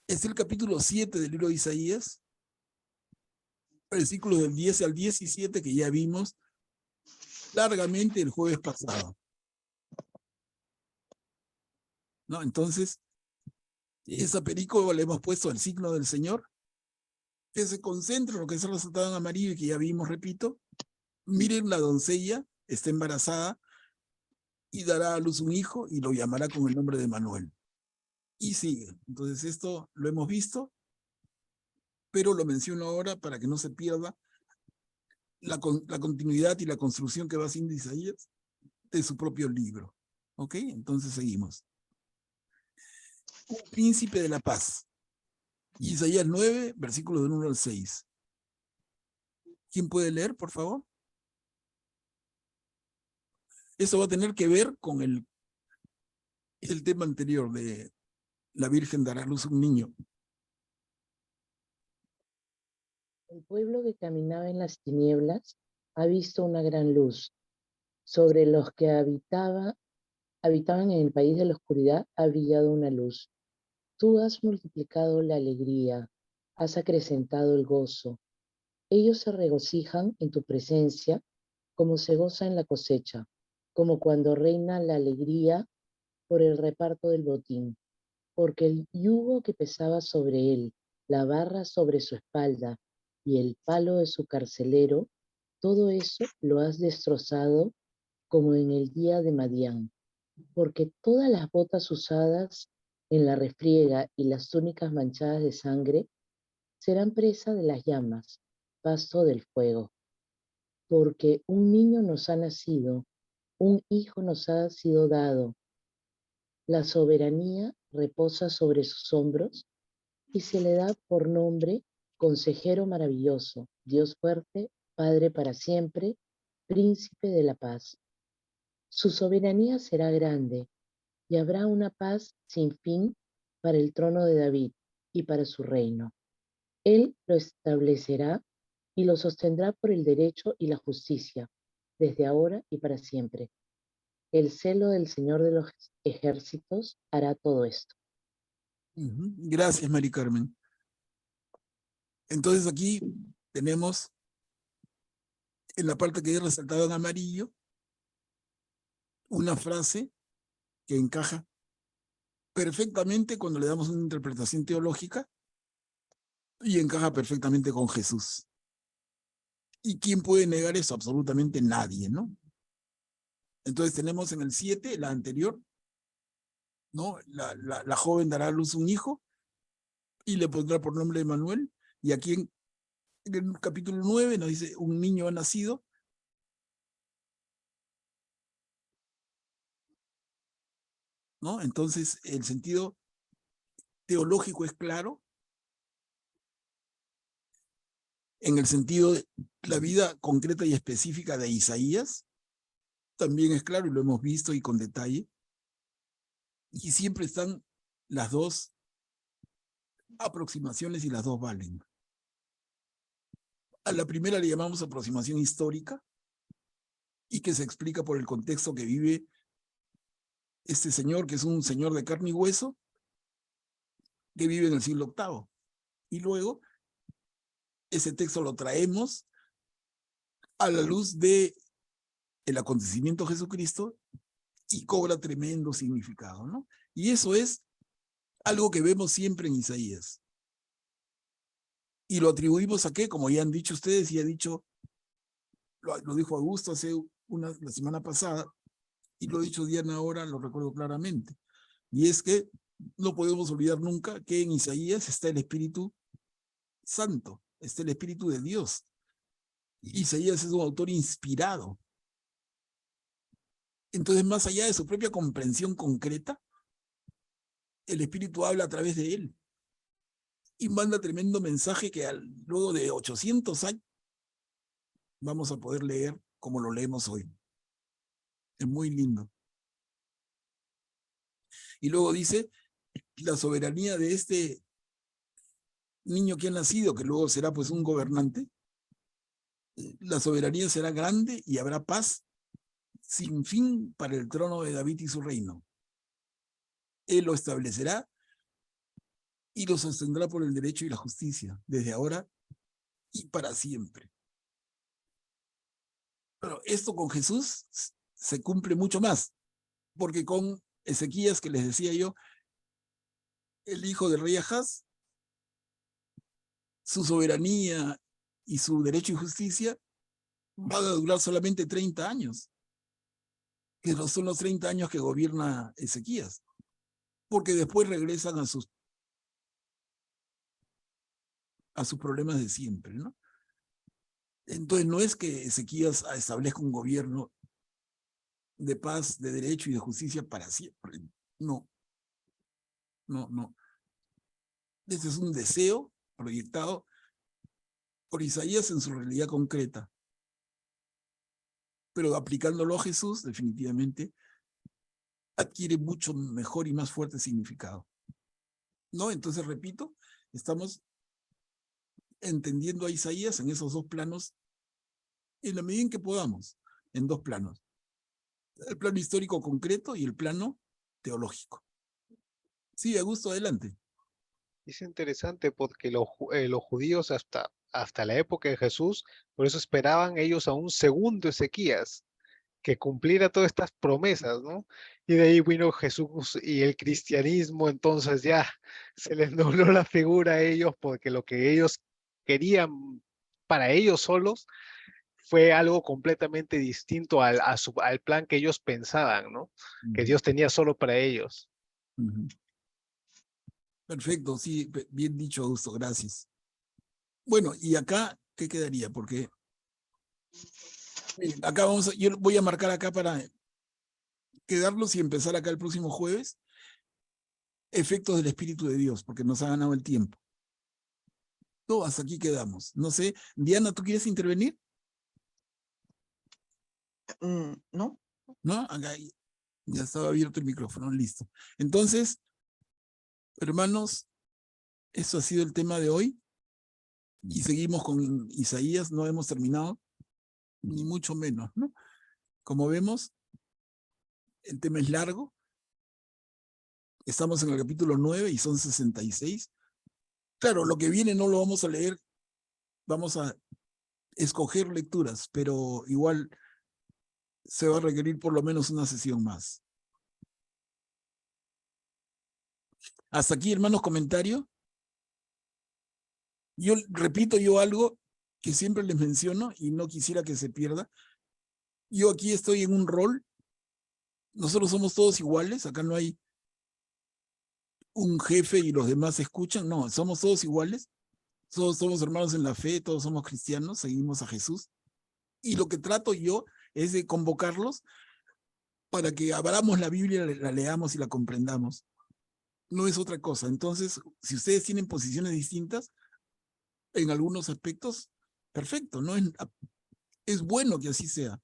es el capítulo 7 del libro de Isaías, versículos del 10 al 17 que ya vimos largamente el jueves pasado, ¿no? Entonces, esa película le hemos puesto el signo del Señor, que se concentre en lo que es resaltado en amarillo y que ya vimos, repito. Miren, la doncella está embarazada y dará a luz un hijo y lo llamará con el nombre de Manuel. Y sigue. Entonces esto lo hemos visto, pero lo menciono ahora para que no se pierda la continuidad y la construcción que va haciendo Isaías de su propio libro. ¿Ok? Entonces seguimos. Un príncipe de la paz. Isaías 9, versículos del 1 al 6. ¿Quién puede leer, por favor? Eso va a tener que ver con el tema anterior de la Virgen dará a luz un niño. El pueblo que caminaba en las tinieblas ha visto una gran luz. Sobre los que habitaban en el país de la oscuridad ha brillado una luz. Tú has multiplicado la alegría, has acrecentado el gozo. Ellos se regocijan en tu presencia como se goza en la cosecha, como cuando reina la alegría por el reparto del botín. Porque el yugo que pesaba sobre él, la barra sobre su espalda y el palo de su carcelero, todo eso lo has destrozado como en el día de Madián. Porque todas las botas usadas en la refriega y las túnicas manchadas de sangre serán presa de las llamas, pasto del fuego. Porque un niño nos ha nacido, un hijo nos ha sido dado. La soberanía reposa sobre sus hombros y se le da por nombre Consejero Maravilloso, Dios Fuerte, Padre para siempre, Príncipe de la Paz. Su soberanía será grande y habrá una paz sin fin para el trono de David y para su reino. Él lo establecerá y lo sostendrá por el derecho y la justicia, desde ahora y para siempre. El celo del Señor de los ejércitos hará todo esto. Gracias, Mari Carmen. Entonces aquí tenemos en la parte que he resaltado en amarillo una frase que encaja perfectamente cuando le damos una interpretación teológica y encaja perfectamente con Jesús. ¿Y quién puede negar eso? Absolutamente nadie, ¿no? Entonces tenemos en el 7, la anterior, ¿no? La joven dará a luz un hijo y le pondrá por nombre Manuel. Y aquí en el capítulo 9 nos dice, un niño ha nacido. ¿No? Entonces el sentido teológico es claro. En el sentido de la vida concreta y específica de Isaías, también es claro y lo hemos visto y con detalle. Y siempre están las dos aproximaciones y las dos valen. A la primera le llamamos aproximación histórica y que se explica por el contexto que vive este señor, que es un señor de carne y hueso, que vive en el siglo VIII. Y luego ese texto lo traemos a la luz de el acontecimiento de Jesucristo y cobra tremendo significado, ¿no? Y eso es algo que vemos siempre en Isaías. Y lo atribuimos a qué, como ya han dicho ustedes y ha dicho, lo dijo Augusto la semana pasada, y lo ha dicho Diana ahora, lo recuerdo claramente. Y es que no podemos olvidar nunca que en Isaías está el Espíritu Santo, está el Espíritu de Dios. Isaías es un autor inspirado. Entonces, más allá de su propia comprensión concreta, el Espíritu habla a través de él y manda tremendo mensaje que luego de 800 años vamos a poder leer como lo leemos hoy. Es muy lindo. Y luego dice, la soberanía de este niño que ha nacido, que luego será pues un gobernante, la soberanía será grande y habrá paz sin fin para el trono de David y su reino. Él lo establecerá y lo sostendrá por el derecho y la justicia, desde ahora y para siempre. Pero esto con Jesús se cumple mucho más, porque con Ezequías, que les decía yo, el hijo del rey Ahaz, su soberanía y su derecho y justicia van a durar solamente 30 años, que no son los 30 años que gobierna Ezequías, porque después regresan a sus problemas de siempre, ¿no? Entonces no es que Ezequías establezca un gobierno de paz, de derecho y de justicia para siempre. No, no, no. Ese es un deseo proyectado por Isaías en su realidad concreta. Pero aplicándolo a Jesús, definitivamente, adquiere mucho mejor y más fuerte significado. ¿No? Entonces, repito, estamos entendiendo a Isaías en esos dos planos, en la medida en que podamos, en dos planos. El plano histórico concreto y el plano teológico. Sí, Augusto, adelante. Es interesante porque los judíos hasta la época de Jesús, por eso esperaban ellos a un segundo Ezequías, que cumpliera todas estas promesas, ¿no? Y de ahí vino Jesús y el cristianismo, entonces ya se les dobló la figura a ellos porque lo que ellos querían para ellos solos fue algo completamente distinto al plan que ellos pensaban, ¿no? Que Dios tenía solo para ellos. Perfecto, sí, bien dicho, Augusto, gracias. Bueno, y acá, ¿qué quedaría? Porque miren, acá yo voy a marcar acá para quedarlos y empezar acá el próximo jueves. Efectos del Espíritu de Dios, porque nos ha ganado el tiempo. No, hasta aquí quedamos. No sé, Diana, ¿tú quieres intervenir? No. ¿No? Acá ya estaba abierto el micrófono, listo. Entonces, hermanos, eso ha sido el tema de hoy. Y seguimos con Isaías, no hemos terminado, ni mucho menos, ¿no? Como vemos, el tema es largo. Estamos en el capítulo 9 y son 66. Claro, lo que viene no lo vamos a leer, vamos a escoger lecturas, pero igual se va a requerir por lo menos una sesión más. Hasta aquí, hermanos, comentario. Yo repito algo que siempre les menciono y no quisiera que se pierda. Yo aquí estoy en un rol. Nosotros somos todos iguales. Acá no hay un jefe y los demás escuchan. No, somos todos iguales. Todos somos hermanos en la fe, todos somos cristianos, seguimos a Jesús. Y lo que trato yo es de convocarlos para que abramos la Biblia, la leamos y la comprendamos. No es otra cosa. Entonces, si ustedes tienen posiciones distintas en algunos aspectos, perfecto, ¿no? Es bueno que así sea.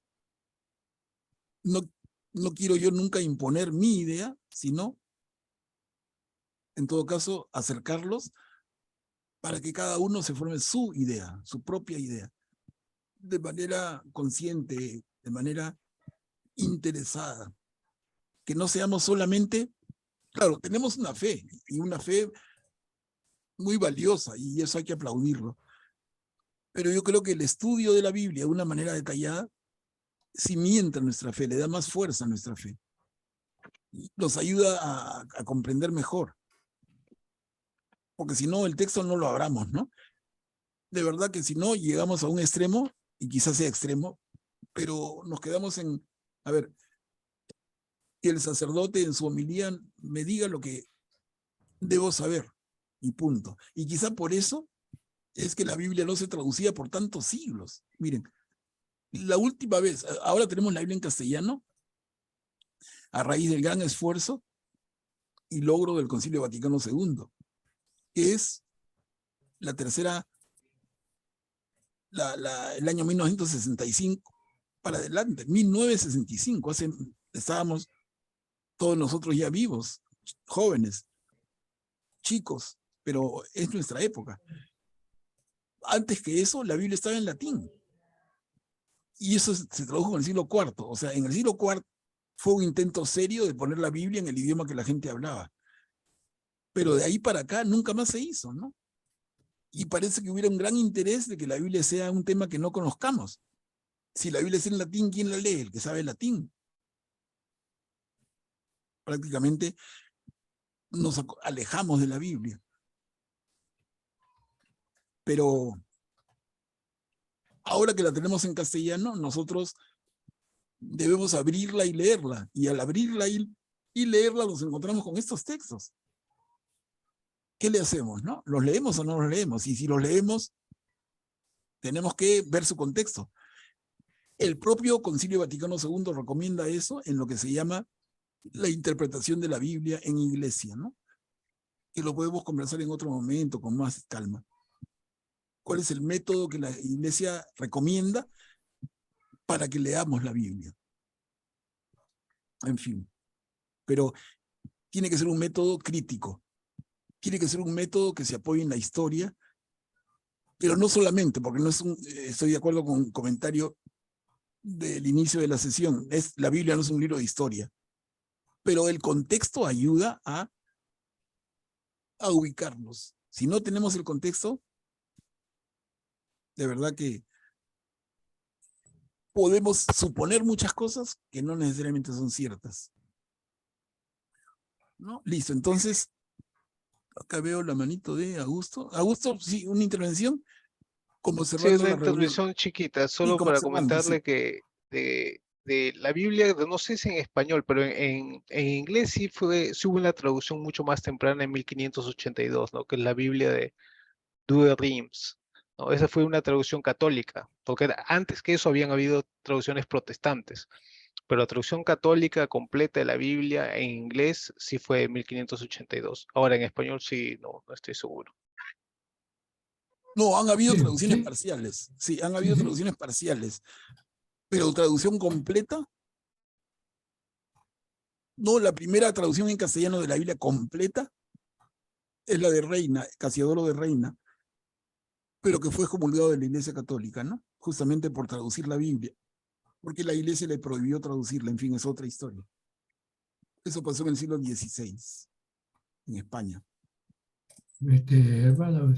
No quiero yo nunca imponer mi idea, sino, en todo caso, acercarlos para que cada uno se forme su idea, su propia idea, de manera consciente, de manera interesada. Que no seamos solamente, claro, tenemos una fe, y una fe muy valiosa, y eso hay que aplaudirlo. Pero yo creo que el estudio de la Biblia de una manera detallada cimienta nuestra fe, le da más fuerza a nuestra fe. Nos ayuda a comprender mejor. Porque si no, el texto no lo abramos, ¿no? De verdad que si no, llegamos a un extremo, y quizás sea extremo, pero nos quedamos en, a ver, que el sacerdote en su homilía me diga lo que debo saber, y punto. Y quizá por eso es que la Biblia no se traducía por tantos siglos. Miren, la última vez, ahora tenemos la Biblia en castellano, a raíz del gran esfuerzo y logro del Concilio Vaticano II, que es la tercera, el año 1965 para adelante, 1965, estábamos todos nosotros ya vivos, jóvenes, chicos, pero es nuestra época. Antes que eso, la Biblia estaba en latín. Y eso se tradujo en el siglo IV. O sea, en el siglo IV fue un intento serio de poner la Biblia en el idioma que la gente hablaba. Pero de ahí para acá nunca más se hizo, ¿no? Y parece que hubiera un gran interés de que la Biblia sea un tema que no conozcamos. Si la Biblia es en latín, ¿quién la lee? El que sabe latín. Prácticamente nos alejamos de la Biblia. Pero ahora que la tenemos en castellano, nosotros debemos abrirla y leerla. Y al abrirla y leerla nos encontramos con estos textos. ¿Qué le hacemos, no? ¿Los leemos o no los leemos? Y si los leemos, tenemos que ver su contexto. El propio Concilio Vaticano II recomienda eso en lo que se llama la interpretación de la Biblia en iglesia, ¿no? Que lo podemos conversar en otro momento con más calma. ¿Cuál es el método que la iglesia recomienda para que leamos la Biblia? En fin, pero tiene que ser un método crítico. Tiene que ser un método que se apoye en la historia, pero no solamente, porque no es estoy de acuerdo con un comentario del inicio de la sesión. La Biblia no es un libro de historia, pero el contexto ayuda a ubicarnos. Si no tenemos el contexto, de verdad que podemos suponer muchas cosas que no necesariamente son ciertas, ¿no? Listo, entonces, acá veo la manito de Augusto. Augusto, sí, una intervención, como Sí, cerrando es una la reunión. intervención chiquita, solo como para cerrando, comentarle sí. que de la Biblia, no sé si en español, pero en inglés sí hubo una traducción mucho más temprana en 1582, ¿no? Que es la Biblia de Douay Rheims, ¿no? Esa fue una traducción católica, porque antes que eso habían habido traducciones protestantes, pero la traducción católica completa de la Biblia en inglés sí fue en 1582. Ahora en español sí, no estoy seguro. No, han habido Sí, traducciones sí. parciales. Sí, han Sí, habido sí. traducciones parciales. Pero traducción completa. No, la primera traducción en castellano de la Biblia completa es la de Reina, Casiodoro de Reina, pero que fue excomulgado de la Iglesia Católica, ¿no? Justamente por traducir la Biblia, porque la Iglesia le prohibió traducirla. En fin, es otra historia. Eso pasó en el siglo XVI, en España. Hermano,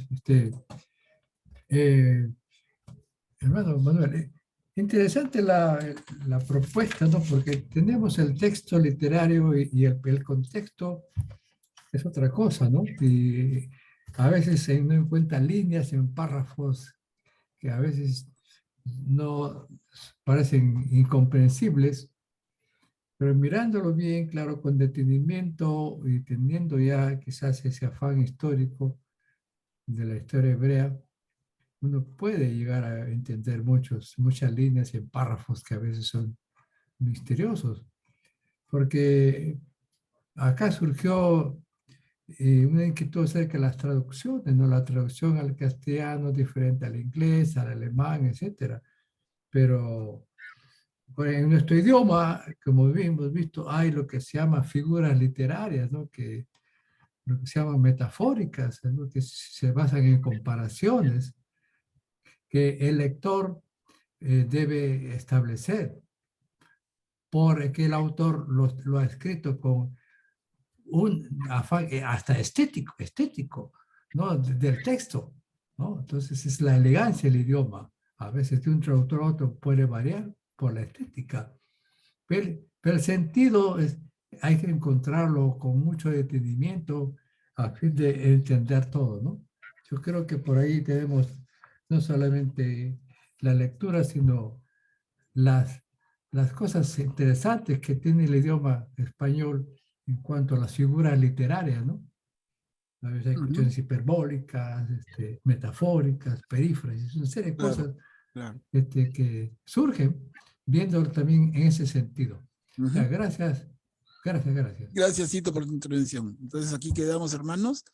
hermano Manuel, interesante la propuesta, ¿no? Porque tenemos el texto literario y el contexto es otra cosa, ¿no? Y a veces se no encuentran líneas en párrafos que a veces no parecen incomprensibles, pero mirándolo bien, claro, con detenimiento y teniendo ya quizás ese afán histórico de la historia hebrea, uno puede llegar a entender muchas líneas en párrafos que a veces son misteriosos, porque acá surgió una inquietud acerca de las traducciones, ¿no? La traducción al castellano es diferente al inglés, al alemán, etcétera. Pero pues, en nuestro idioma, como hemos visto, hay lo que se llama figuras literarias, ¿no? Lo que se llaman metafóricas, ¿no? Que se basan en comparaciones que el lector debe establecer, porque el autor lo ha escrito con un afán hasta estético, ¿no? Del texto, ¿no? Entonces es la elegancia del idioma. A veces de un traductor a otro puede variar por la estética, pero el sentido hay que encontrarlo con mucho detenimiento a fin de entender todo, ¿no? Yo creo que por ahí tenemos no solamente la lectura, sino las cosas interesantes que tiene el idioma español en cuanto a las figuras literarias, ¿no? A veces hay cuestiones hiperbólicas, metafóricas, perífrasis, una serie de cosas Claro. que surgen viéndolo también en ese sentido. O sea, Ujú. gracias. Gracias, Cito, por tu intervención. Entonces aquí quedamos, hermanos.